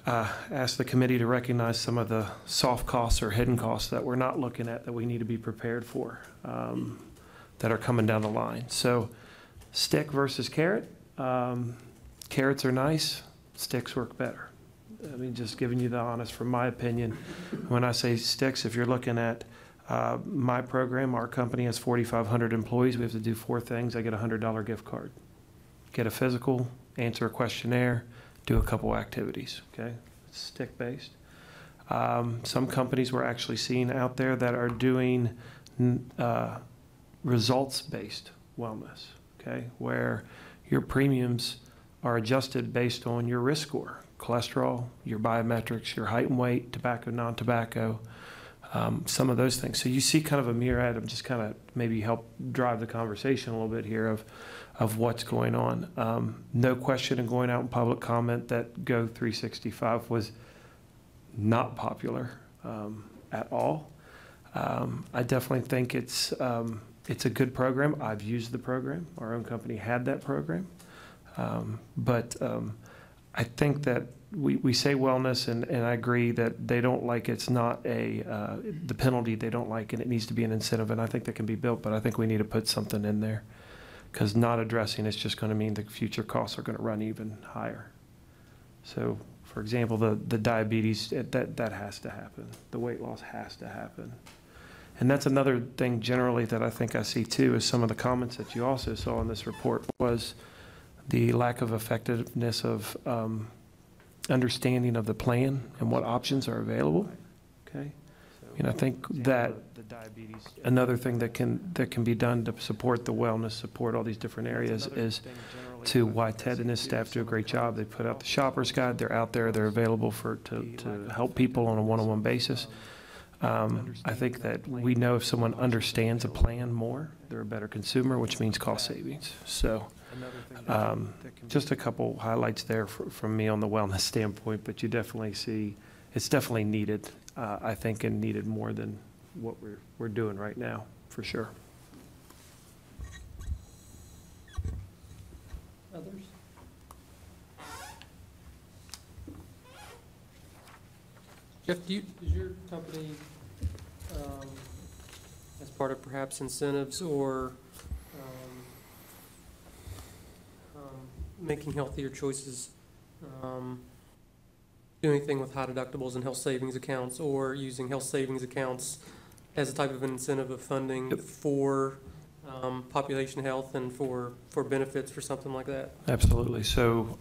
ask the committee to recognize some of the soft costs or hidden costs that we're not looking at that we need to be prepared for that are coming down the line. So stick versus carrot. Carrots are nice, sticks work better. I mean, just giving you the honest, from my opinion, when I say sticks, if you're looking at my program, our company has 4,500 employees. We have to do 4 things. I get a $100 gift card. Get a physical, answer a questionnaire, do a couple activities, okay? It's stick-based. Some companies we're actually seeing out there that are doing results-based wellness, okay? Where your premiums are adjusted based on your risk score, cholesterol, your biometrics, your height and weight, tobacco, non-tobacco, some of those things. So you see kind of a myriad of just kind of maybe help drive the conversation a little bit here of what's going on. No question in going out in public comment that Go 365 was not popular at all. I definitely think it's a good program. I've used the program. Our own company had that program. But I think that we say wellness, and I agree that they don't like it's not the penalty they don't like, and it needs to be an incentive, and I think that can be built, but I think we need to put something in there, because not addressing it's just going to mean the future costs are going to run even higher. So, for example, the diabetes, that has to happen. The weight loss has to happen. And that's another thing generally that I think I see too, is some of the comments that you also saw in this report was the lack of effectiveness of understanding of the plan and what options are available. Okay, and I think that another thing that can be done to support the wellness, support all these different areas, is why Ted and his staff do a great job. They put out the shopper's guide. They're out there. They're available to help people on a one-on-one basis. I think that we know if someone understands a plan more, they're a better consumer, which means cost savings. So. Just a couple highlights there from me on the wellness standpoint, but you definitely see it's definitely needed, I think, and needed more than what we're doing right now, for sure. Others? Jeff, does your company, as part of perhaps incentives or making healthier choices, do anything with high deductibles and health savings accounts, or using health savings accounts as a type of an incentive of funding for population health and for benefits for something like that? Absolutely. So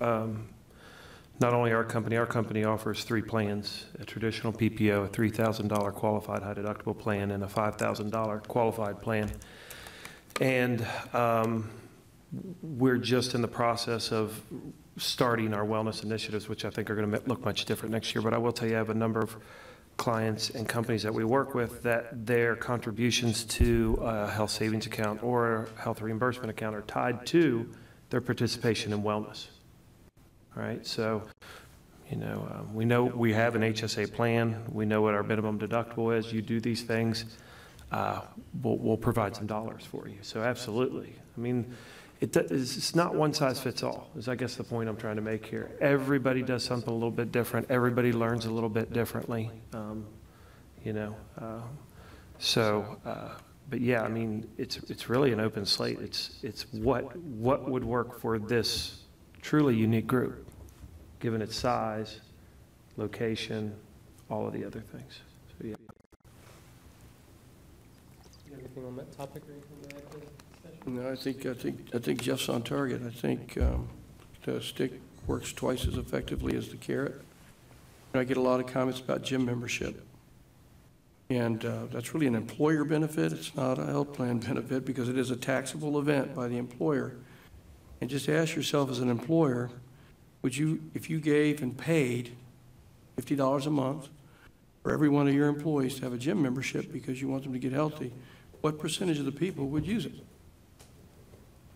not only our company offers 3 plans: a traditional PPO, a $3,000 qualified high deductible plan, and a $5,000 qualified plan. And we're just in the process of starting our wellness initiatives, which I think are going to look much different next year. But I will tell you, I have a number of clients and companies that we work with that their contributions to a health savings account or a health reimbursement account are tied to their participation in wellness. All right, so, you know, we know we have an HSA plan. We know what our minimum deductible is. You do these things, we'll provide some dollars for you. So absolutely. I mean, it's not one size fits all, is I guess the point I'm trying to make here. Everybody does something a little bit different. Everybody learns a little bit differently, you know. But yeah, I mean, it's really an open slate. It's what would work for this truly unique group, given its size, location, all of the other things. So yeah. Anything on that topic or anything to add to? No, I think Jeff's on target. I think the stick works twice as effectively as the carrot. I get a lot of comments about gym membership. And that's really an employer benefit. It's not a health plan benefit because it is a taxable event by the employer. And just ask yourself as an employer, would you, if you gave and paid $50 a month for every one of your employees to have a gym membership because you want them to get healthy, what percentage of the people would use it?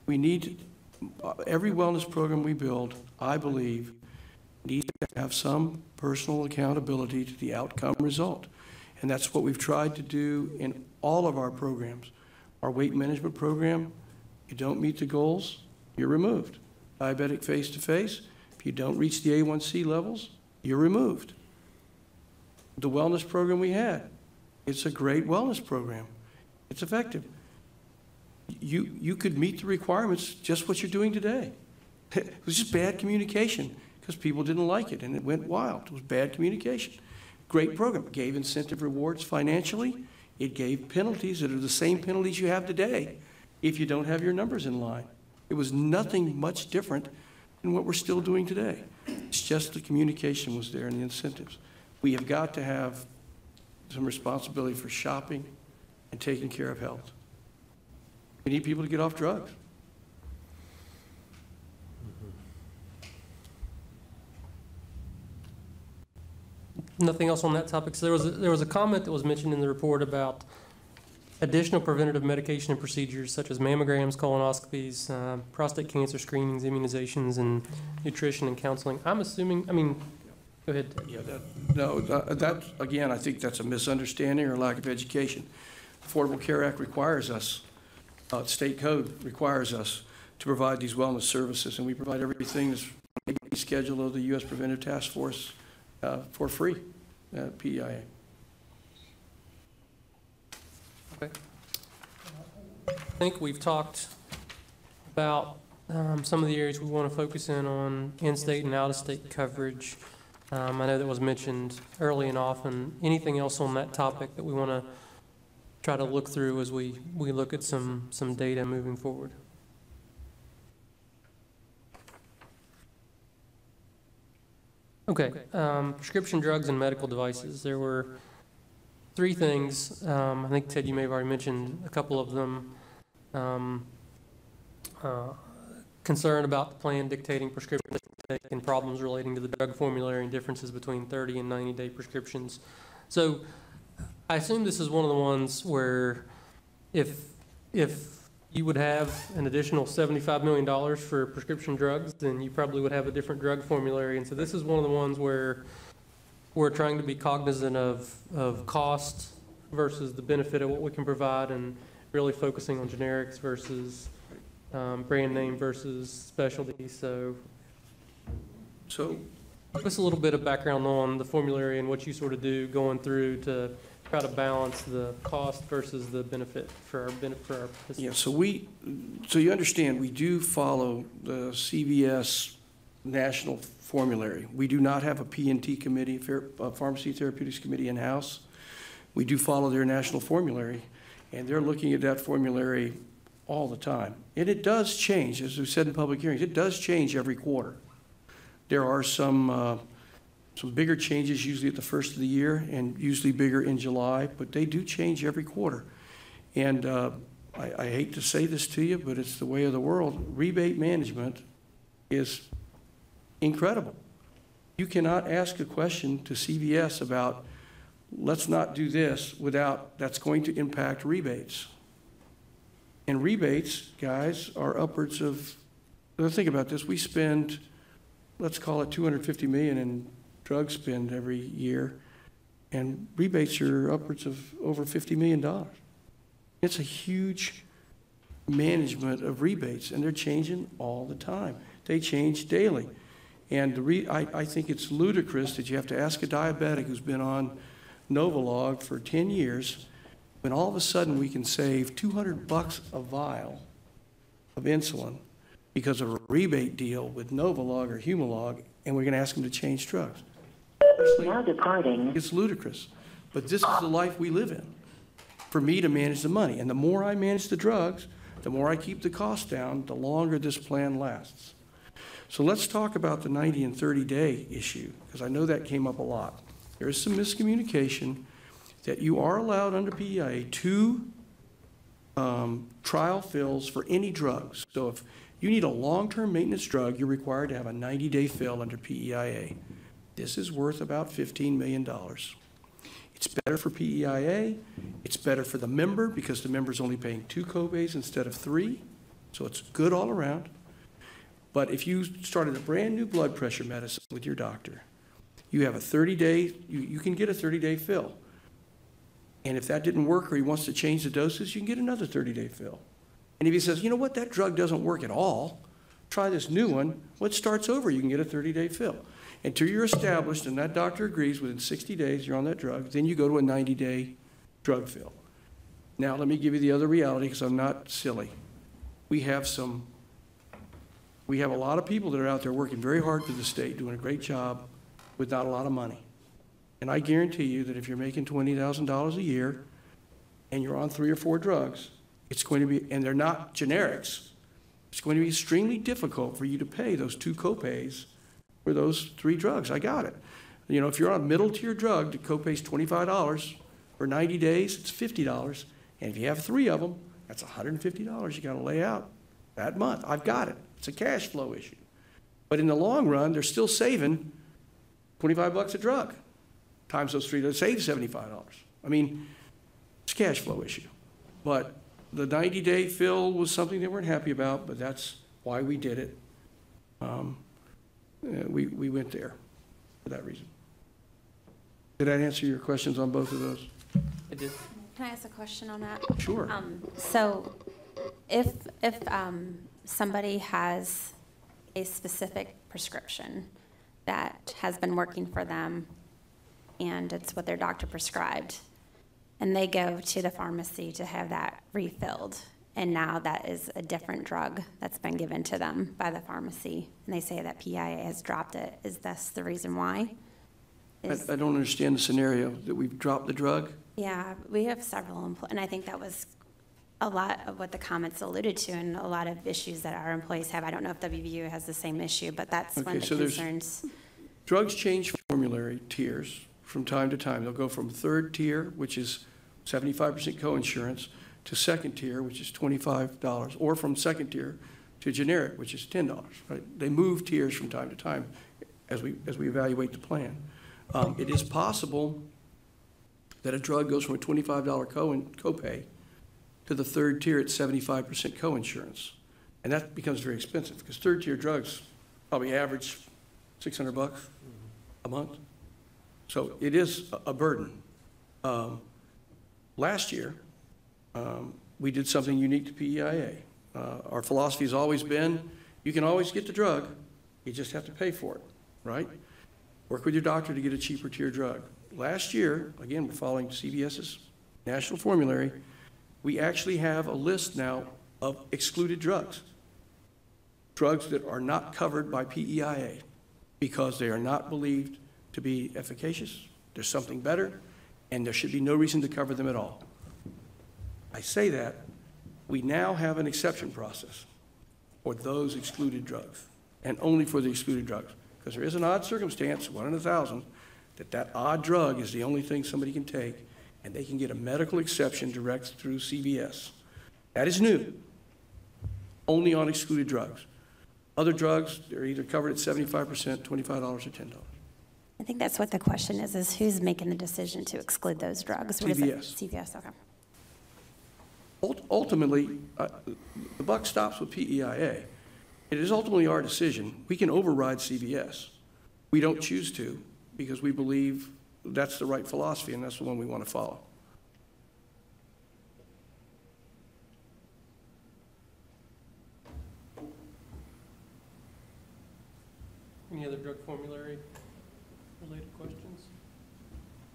We need, every wellness program we build, I believe, needs to have some personal accountability to the outcome result. And that's what we've tried to do in all of our programs. Our weight management program, you don't meet the goals, you're removed. Diabetic face-to-face, if you don't reach the A1C levels, you're removed. The wellness program we had, it's a great wellness program. It's effective. You could meet the requirements just what you're doing today. It was just bad communication because people didn't like it and it went wild. It was bad communication. Great program. It gave incentive rewards financially. It gave penalties that are the same penalties you have today if you don't have your numbers in line. It was nothing much different than what we're still doing today. It's just the communication was there and the incentives. We have got to have some responsibility for shopping and taking care of health. We need people to get off drugs. Nothing else on that topic. So there was a comment that was mentioned in the report about additional preventative medication and procedures such as mammograms, colonoscopies, prostate cancer screenings, immunizations, and nutrition and counseling. I'm assuming, I mean, go ahead. Yeah, that, again, I think that's a misunderstanding or lack of education. Affordable Care Act requires us, state code requires us to provide these wellness services, and we provide everything that's on the schedule of the U.S. Preventive Task Force for free at PEIA. Okay. I think we've talked about some of the areas we want to focus on in-state and out-of-state coverage. I know that was mentioned early and often. Anything else on that topic that we want to try to look through as we look at some data moving forward? Okay, prescription drugs and medical devices. There were three things. I think, Ted, you may have already mentioned a couple of them. Concern about the plan dictating prescription and problems relating to the drug formulary and differences between 30 and 90-day prescriptions. So I assume this is one of the ones where if you would have an additional $75 million for prescription drugs, then you probably would have a different drug formulary. And so this is one of the ones where we're trying to be cognizant of cost versus the benefit of what we can provide and really focusing on generics versus brand name versus specialty. So give us a little bit of background on the formulary and what you sort of do going through to try to balance the cost versus the benefit for our participants. Yeah, so you understand, we do follow the CVS national formulary. We do not have a P&T committee, Pharmacy Therapeutics Committee in-house. We do follow their national formulary, and they're looking at that formulary all the time. And it does change, as we said in public hearings, it does change every quarter. There are some bigger changes usually at the first of the year and usually bigger in July, but they do change every quarter. And I hate to say this to you, but it's the way of the world. Rebate management is incredible. You cannot ask a question to CVS about, let's not do this without, that's going to impact rebates. And rebates, guys, are upwards of, think about this, we spend, let's call it $250 million in drug spend every year, and rebates are upwards of over $50 million. It's a huge management of rebates, and they're changing all the time. They change daily. And I think it's ludicrous that you have to ask a diabetic who's been on Novolog for 10 years, when all of a sudden we can save $200 a vial of insulin because of a rebate deal with Novolog or Humalog, and we're going to ask them to change drugs. Now departing. It's ludicrous, but this is the life we live in. For me to manage the money, and the more I manage the drugs, the more I keep the cost down, the longer this plan lasts. So let's talk about the 90 and 30-day issue, because I know that came up a lot. There is some miscommunication that you are allowed under PEIA 2 trial fills for any drugs. So if you need a long-term maintenance drug, you're required to have a 90-day fill under PEIA. This is worth about $15 million. It's better for PEIA. It's better for the member because the member's only paying 2 copays instead of 3. So it's good all around. But if you started a brand new blood pressure medicine with your doctor, you have a 30-day, you can get a 30-day fill. And if that didn't work or he wants to change the doses, you can get another 30-day fill. And if he says, you know what, that drug doesn't work at all, try this new one, well, it starts over, you can get a 30-day fill. Until you're established and that doctor agrees within 60 days you're on that drug, then you go to a 90-day drug fill. Now, let me give you the other reality because I'm not silly. We have a lot of people that are out there working very hard for the state, doing a great job with not a lot of money. And I guarantee you that if you're making $20,000 a year and you're on 3 or 4 drugs, it's going to be, and they're not generics, it's going to be extremely difficult for you to pay those 2 copays for those 3 drugs. I got it. You know, if you're on a middle tier drug, the copay's $25. For 90 days, it's $50. And if you have 3 of them, that's $150 you got to lay out that month. I've got it. It's a cash flow issue. But in the long run, they're still saving $25 a drug. Times those 3, they save $75. I mean, it's a cash flow issue. But the 90-day fill was something they weren't happy about, but that's why we did it. We went there for that reason. Did that answer your questions on both of those? It did. Can I ask a question on that? Sure. So if somebody has a specific prescription that has been working for them and it's what their doctor prescribed, and they go to the pharmacy to have that refilled, and now that is a different drug that's been given to them by the pharmacy, and they say that PEIA has dropped it, is this the reason why? I don't understand the scenario that we've dropped the drug. Yeah, we have several, and I think that was a lot of what the comments alluded to and a lot of issues that our employees have. I don't know if WVU has the same issue, but that's one of the concerns. Drugs change formulary tiers from time to time. They'll go from 3rd tier, which is 75% coinsurance, to 2nd tier, which is $25, or from 2nd tier to generic, which is $10. Right? They move tiers from time to time as we evaluate the plan. It is possible that a drug goes from a $25 copay to the 3rd tier at 75% coinsurance, and that becomes very expensive because 3rd tier drugs probably average $600 a month. So it is a burden. Last year, we did something unique to PEIA. Our philosophy has always been, you can always get the drug, you just have to pay for it, right? Work with your doctor to get a cheaper tier drug. Last year, again, we're following CVS's national formulary, we actually have a list now of excluded drugs. Drugs that are not covered by PEIA because they are not believed to be efficacious, there's something better, and there should be no reason to cover them at all. I say that, we now have an exception process for those excluded drugs, and only for the excluded drugs, because there is an odd circumstance, 1 in 1,000, that odd drug is the only thing somebody can take, and they can get a medical exception direct through CVS. That is new, only on excluded drugs. Other drugs, they're either covered at 75%, $25, or $10. I think that's what the question is who's making the decision to exclude those drugs? What is it? CVS. CVS, okay. Ultimately, the buck stops with PEIA. It is ultimately our decision. We can override CVS. We don't choose to because we believe that's the right philosophy and that's the one we want to follow. Any other drug formulary related questions?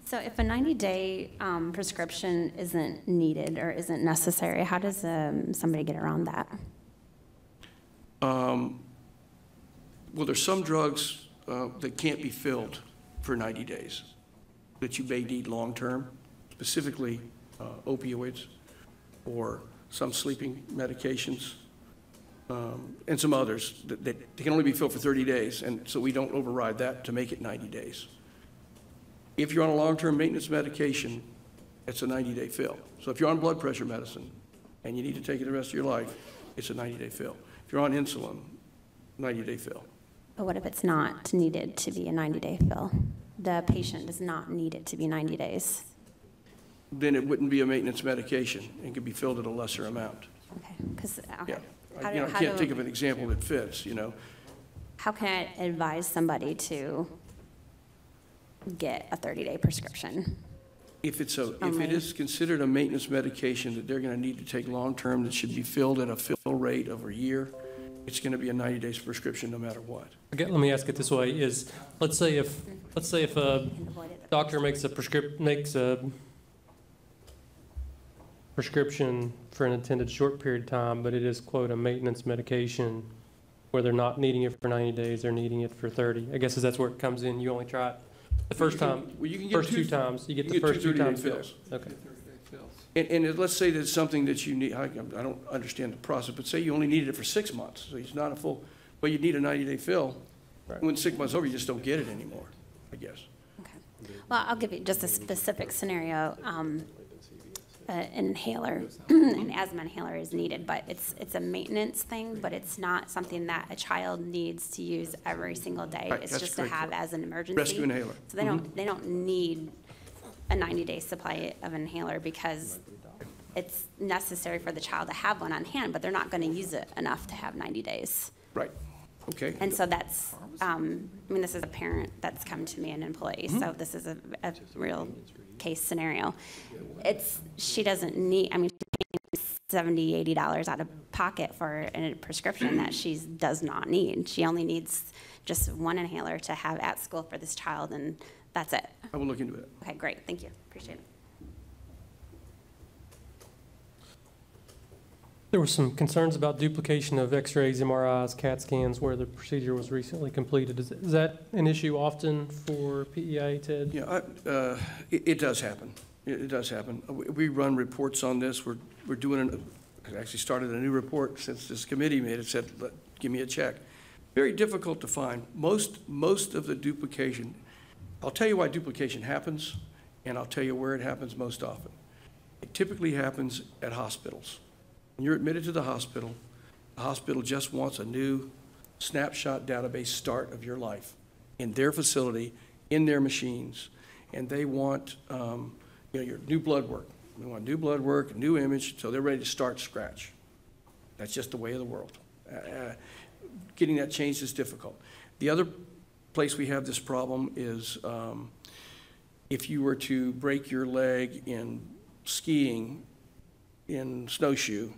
So if a 90-day prescription isn't needed or isn't necessary, how does somebody get around that? Well, there's some drugs that can't be filled for 90 days that you may need long-term, specifically opioids or some sleeping medications and some others that can only be filled for 30 days, and so we don't override that to make it 90 days. If you're on a long-term maintenance medication it's a 90-day fill. So if you're on blood pressure medicine and you need to take it the rest of your life, it's a 90-day fill. If you're on insulin, 90-day fill. But what if it's not needed to be a 90-day fill? The patient does not need it to be 90 days. Then it wouldn't be a maintenance medication and could be filled at a lesser amount. Okay, because, Yeah. I can't think of an example that fits, you know. How can I advise somebody to get a 30-day prescription? If it is considered a maintenance medication that they're going to need to take long-term that should be filled at a fill rate over a year, it's going to be a 90-day prescription no matter what. Okay, let me ask it this way: is let's say if a doctor makes a prescription for an intended short period of time, but it is, quote, a maintenance medication where they're not needing it for 90 days, they're needing it for 30. I guess that's where it comes in. You only try it the first time, first two times. You get the first 2 times fills. Okay. And let's say there's something that you need, I don't understand the process, but say you only needed it for 6 months, so it's not a full, well, you need a 90-day fill. Right. When 6 months over, you just don't get it anymore, I guess. Okay. Well, I'll give you just a specific scenario. An inhaler, an asthma inhaler is needed, but it's a maintenance thing, but it's not something that a child needs to use every single day. Right, it's just to have as an emergency. Rescue inhaler. So they don't need a 90-day supply of inhaler because it's necessary for the child to have one on hand, but they're not going to use it enough to have 90 days. Right. Okay. And so that's, I mean, this is a parent that's come to me, an employee, so this is a real case scenario. She doesn't need, I mean, she's paying $70, $80 out of pocket for a prescription that she does not need. She only needs just one inhaler to have at school for this child, and that's it. I will look into it. Okay, great, thank you, appreciate it. There were some concerns about duplication of x-rays, MRIs, CAT scans where the procedure was recently completed. Is that an issue often for PEIA, Ted? Yeah, it does happen. It does happen. We run reports on this. We're doing I actually started a new report since this committee made it, said, give me a check. Very difficult to find. Most of the duplication, I'll tell you why duplication happens, and I'll tell you where it happens most often. It typically happens at hospitals. When you're admitted to the hospital just wants a new snapshot database start of your life in their facility, in their machines, and they want your new blood work. They want new blood work, a new image, so they're ready to start scratch. That's just the way of the world. Getting that changed is difficult. The other place we have this problem is if you were to break your leg in skiing in snowshoe,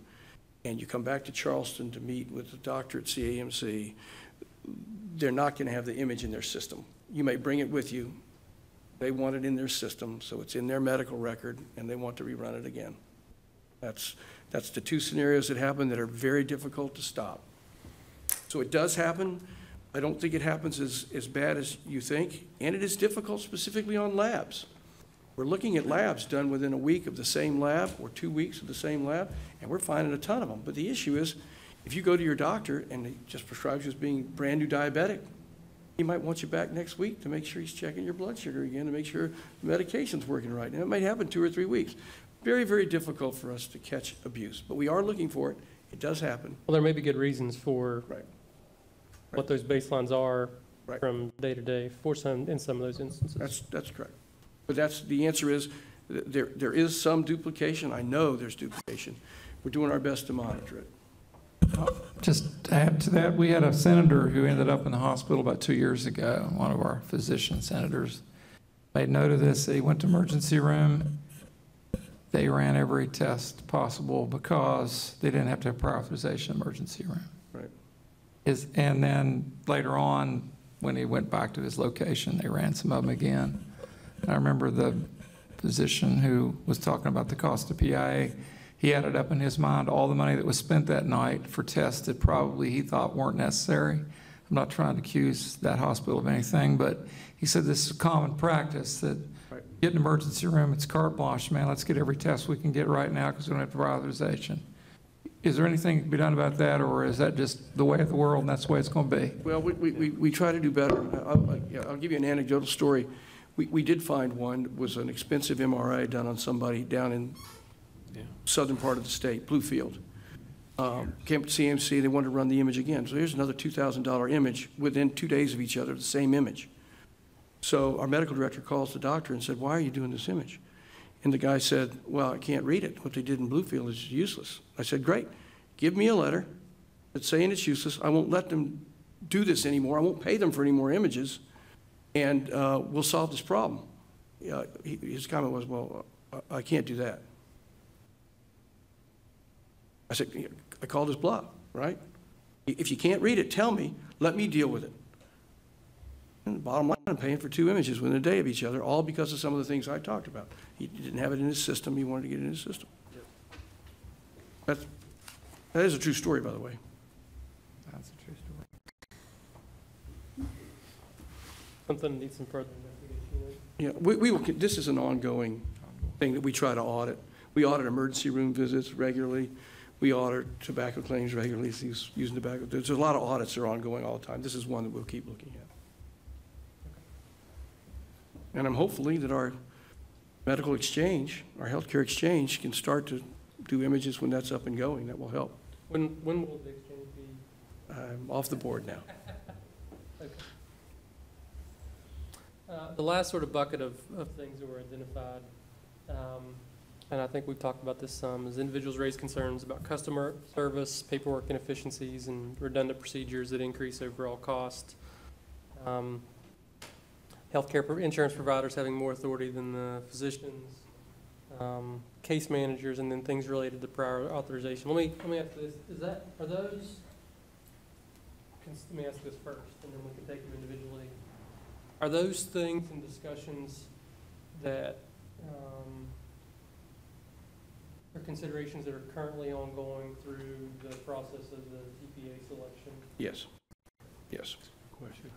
and you come back to Charleston to meet with the doctor at CAMC, they're not going to have the image in their system. You may bring it with you. They want it in their system, so it's in their medical record, and they want to rerun it again. That's the two scenarios that happen that are very difficult to stop. So it does happen. I don't think it happens as bad as you think, and it is difficult specifically on labs. We're looking at labs done within a week of the same lab or 2 weeks of the same lab, and we're finding a ton of them. But the issue is, if you go to your doctor and he just prescribes you as being brand new diabetic, he might want you back next week to make sure he's checking your blood sugar again to make sure the medication's working right. And it might happen 2 or 3 weeks. Very, very difficult for us to catch abuse, but we are looking for it. It does happen. Well, there may be good reasons for what those baselines are from day to day in some of those instances. That's correct. But the answer is, there is some duplication. I know there's duplication. We're doing our best to monitor it. Just to add to that, we had a senator who ended up in the hospital about 2 years ago, one of our physician senators. Made note of this. He went to emergency room. They ran every test possible because they didn't have to have prior authorization in the emergency room. Right. And then later on, when he went back to his location, they ran some of them again. I remember the physician who was talking about the cost of PEIA. He added up in his mind all the money that was spent that night for tests that probably he thought weren't necessary. I'm not trying to accuse that hospital of anything, but he said this is a common practice that get an emergency room, it's carte blanche, man. Let's get every test we can get right now because we don't have prior authorization. Is there anything to be done about that, or is that just the way of the world and that's the way it's going to be? Well, we try to do better. I'll give you an anecdotal story. We did find one, it was an expensive MRI done on somebody down in southern part of the state, Bluefield. Came to CMC, they wanted to run the image again. So here's another $2,000 image within 2 days of each other, the same image. So our medical director calls the doctor and said, why are you doing this image? And the guy said, well, I can't read it. What they did in Bluefield is useless. I said, great, give me a letter that's saying it's useless. I won't let them do this anymore. I won't pay them for any more images, and we'll solve this problem. His comment was, well, I can't do that. I said, I called his bluff, right? If you can't read it, tell me. Let me deal with it. And the bottom line, I'm paying for 2 images within a day of each other, all because of some of the things I talked about. He didn't have it in his system. He wanted to get it in his system. That is a true story, by the way. That's a true story. Something needs some further investigation. Yeah, we will, this is an ongoing thing that we try to audit. We audit emergency room visits regularly. We audit tobacco claims regularly, using tobacco. There's a lot of audits that are ongoing all the time. This is one that we'll keep looking at. And I'm hopefully that our medical exchange, our healthcare exchange, can start to do images when that's up and going. That will help. When will the exchange be? I'm off the board now. Okay. The last sort of bucket of things that were identified, and I think we've talked about this some, is individuals raise concerns about customer service, paperwork inefficiencies, and redundant procedures that increase overall cost. Healthcare insurance providers having more authority than the physicians, case managers, and then things related to prior authorization. Let me ask this: let me ask this first, and then we can take them individually. Are those things and discussions that are considerations that are currently ongoing through the process of the TPA selection? Yes. Yes. Question.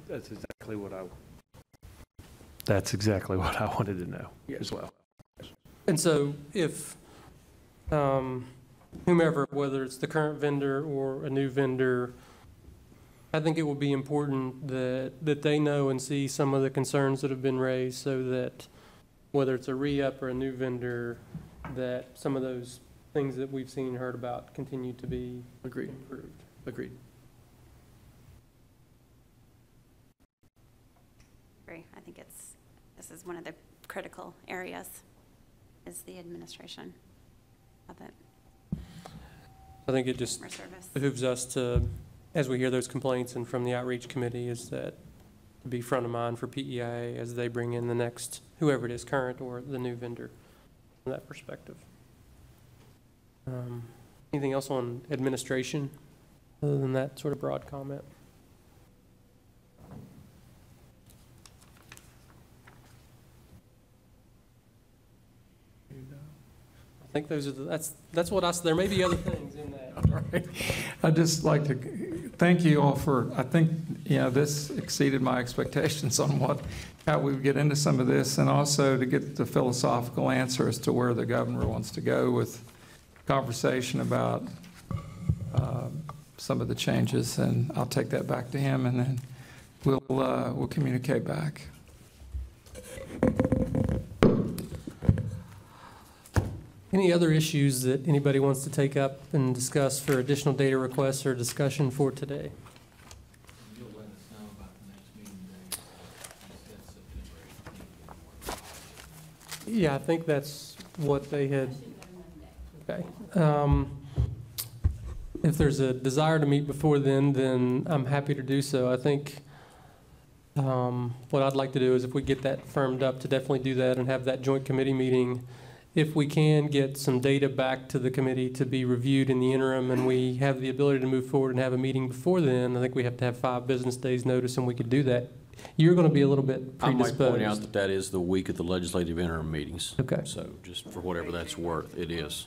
That's exactly what I wanted to know as well. And so if whomever, whether it's the current vendor or a new vendor, I think it will be important that they know and see some of the concerns that have been raised, so that whether it's a re-up or a new vendor, that some of those things that we've seen and heard about continue to be improved. Agreed. I think this is one of the critical areas, is the administration of it. I think it just behooves us to, as we hear those complaints and from the outreach committee, is that to be front of mind for PEIA as they bring in the next, whoever it is, current or the new vendor, from that perspective. Anything else on administration other than that sort of broad comment? I think those are that's what there may be other things in that. All right. I'd just like to thank you all for, I think, this exceeded my expectations on how we would get into some of this, and also to get the philosophical answer as to where the governor wants to go with conversation about some of the changes, and I'll take that back to him, and then we'll communicate back. Any other issues that anybody wants to take up and discuss for additional data requests or discussion for today? You'll let us know about the next meeting day. Yeah, I think that's what they had. Okay. If there's a desire to meet before then I'm happy to do so. I think what I'd like to do is, if we get that firmed up, to definitely do that and have that joint committee meeting. If we can get some data back to the committee to be reviewed in the interim, and we have the ability to move forward and have a meeting before then, I think we have to have 5 business days notice, and we could do that. You're going to be a little bit predisposed. I might point out that is the week of the legislative interim meetings. Okay. So just for whatever that's worth, it is.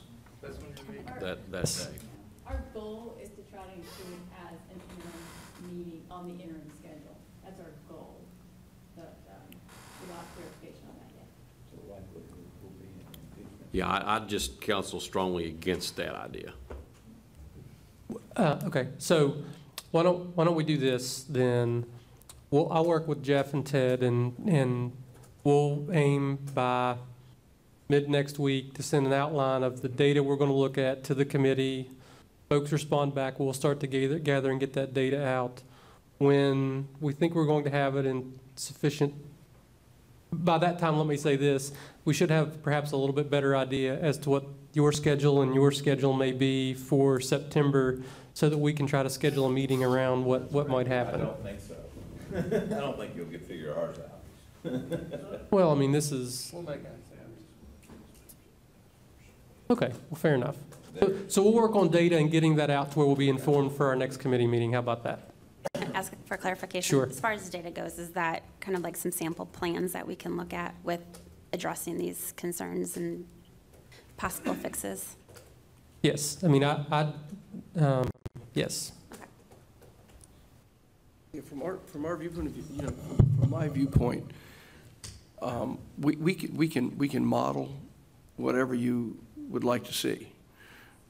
That day. Our goal is to try to include it as an interim meeting on the interim schedule. That's our goal. But without clarification on that yet. Yeah, I'd just counsel strongly against that idea. Okay, so why don't we do this then? well, I'll work with Jeff and Ted, and we'll aim by mid-next week to send an outline of the data we're going to look at to the committee. Folks respond back, we'll start to gather and get that data out. When we think we're going to have it in sufficient, by that time, let me say this, we should have perhaps a little bit better idea as to what your schedule and your schedule may be for September, so that we can try to schedule a meeting around what might happen. I don't think so. I don't think you'll figure ours out. Well, I mean, this is, We'll make that. okay, well, fair enough. So we'll work on data and getting that out to where we'll be informed for our next committee meeting. How about that? Ask for clarification. Sure. As far as data goes, is that kind of like some sample plans that we can look at with addressing these concerns and possible fixes? Yes, I mean, yes. Yeah, from our viewpoint, from my viewpoint, we can model whatever you would like to see,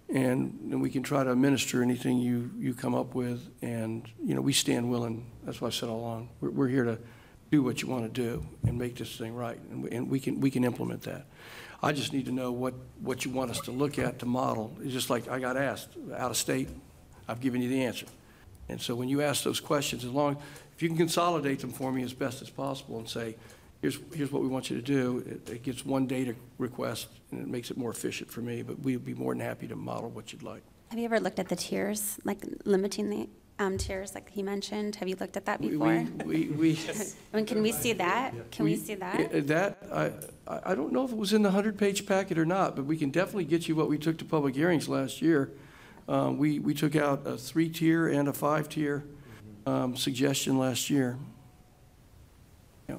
and then we can try to administer anything you come up with, and we stand willing. That's what I said all along. We're here to do what you want to do and make this thing right, and we can implement that. I just need to know what you want us to look at to model. It's just like I got asked out of state, I've given you the answer. And so when you ask those questions, if you can consolidate them for me as best as possible and say, here's what we want you to do, it gets one data request and it makes it more efficient for me, but we'd be more than happy to model what you'd like. Have you ever looked at the tiers, like limiting the tiers like he mentioned? Have you looked at that before? I mean, can we see that? Can we see that? I don't know if it was in the 100-page packet or not, but we can definitely get you what we took to public hearings last year. We took out a 3-tier and a 5-tier suggestion last year. Yeah.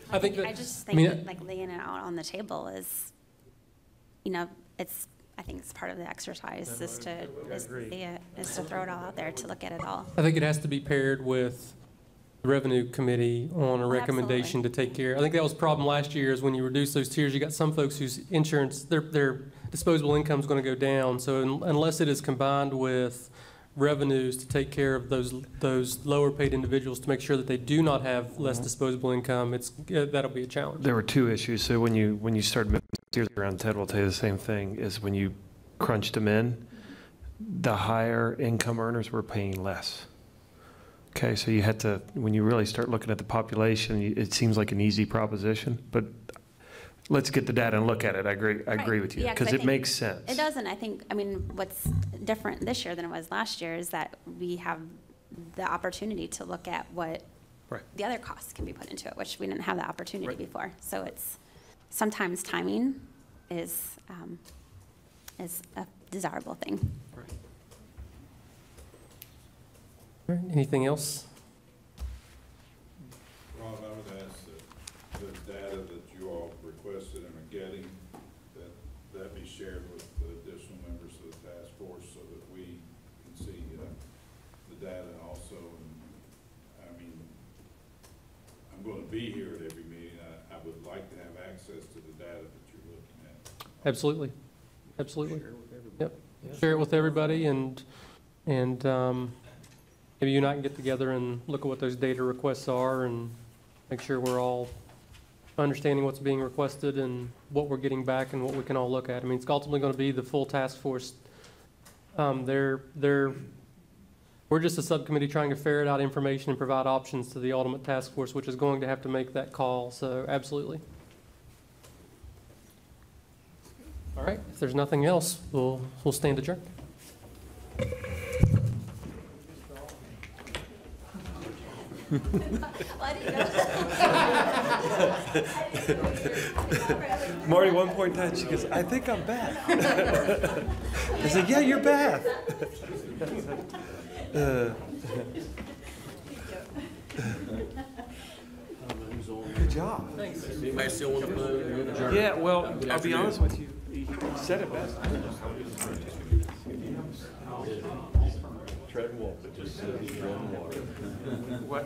I just think that, like, laying it out on the table is, I think it's part of the exercise is to throw it all out there, to look at it all. I think it has to be paired with the Revenue Committee on a recommendation to take care. I think that was the problem last year, is when you reduce those tiers, you got some folks whose insurance, their disposable income is going to go down. So unless it is combined with revenues to take care of those lower paid individuals to make sure that they do not have less disposable income, that'll be a challenge. There were two issues. So when you started moving tiers around, Ted will tell you the same thing, is when you crunched them in, the higher income earners were paying less. Okay, so you had to, when you really start looking at the population, it seems like an easy proposition, but let's get the data and look at it. I agree with you, because it makes sense. It does, and I think, what's different this year than it was last year is that we have the opportunity to look at what the other costs can be put into it, which we didn't have the opportunity before. So it's, sometimes timing is a desirable thing. Right. All right, anything else? Rob, I would ask that the data that you all requested and are getting, that be shared with the additional members of the task force so that we can see the data also. And I mean, I'm going to be here at every meeting. I would like to have access to the data that you're looking at. Absolutely. Absolutely. Yep. Share it with everybody, and maybe you and I can get together and look at what those data requests are and make sure we're all understanding what's being requested and what we're getting back and what we can all look at. I mean, it's ultimately going to be the full task force. We're just a subcommittee trying to ferret out information and provide options to the ultimate task force, which is going to have to make that call. So absolutely. All right, if there's nothing else, we'll stand adjourned. Marty, one point in time, she goes, I think I'm back. I said, yeah, you're back. Good job. Thanks. Anybody still want to move? Yeah, well, I'll be honest with you. You said it best. Tread water, just tread water. What?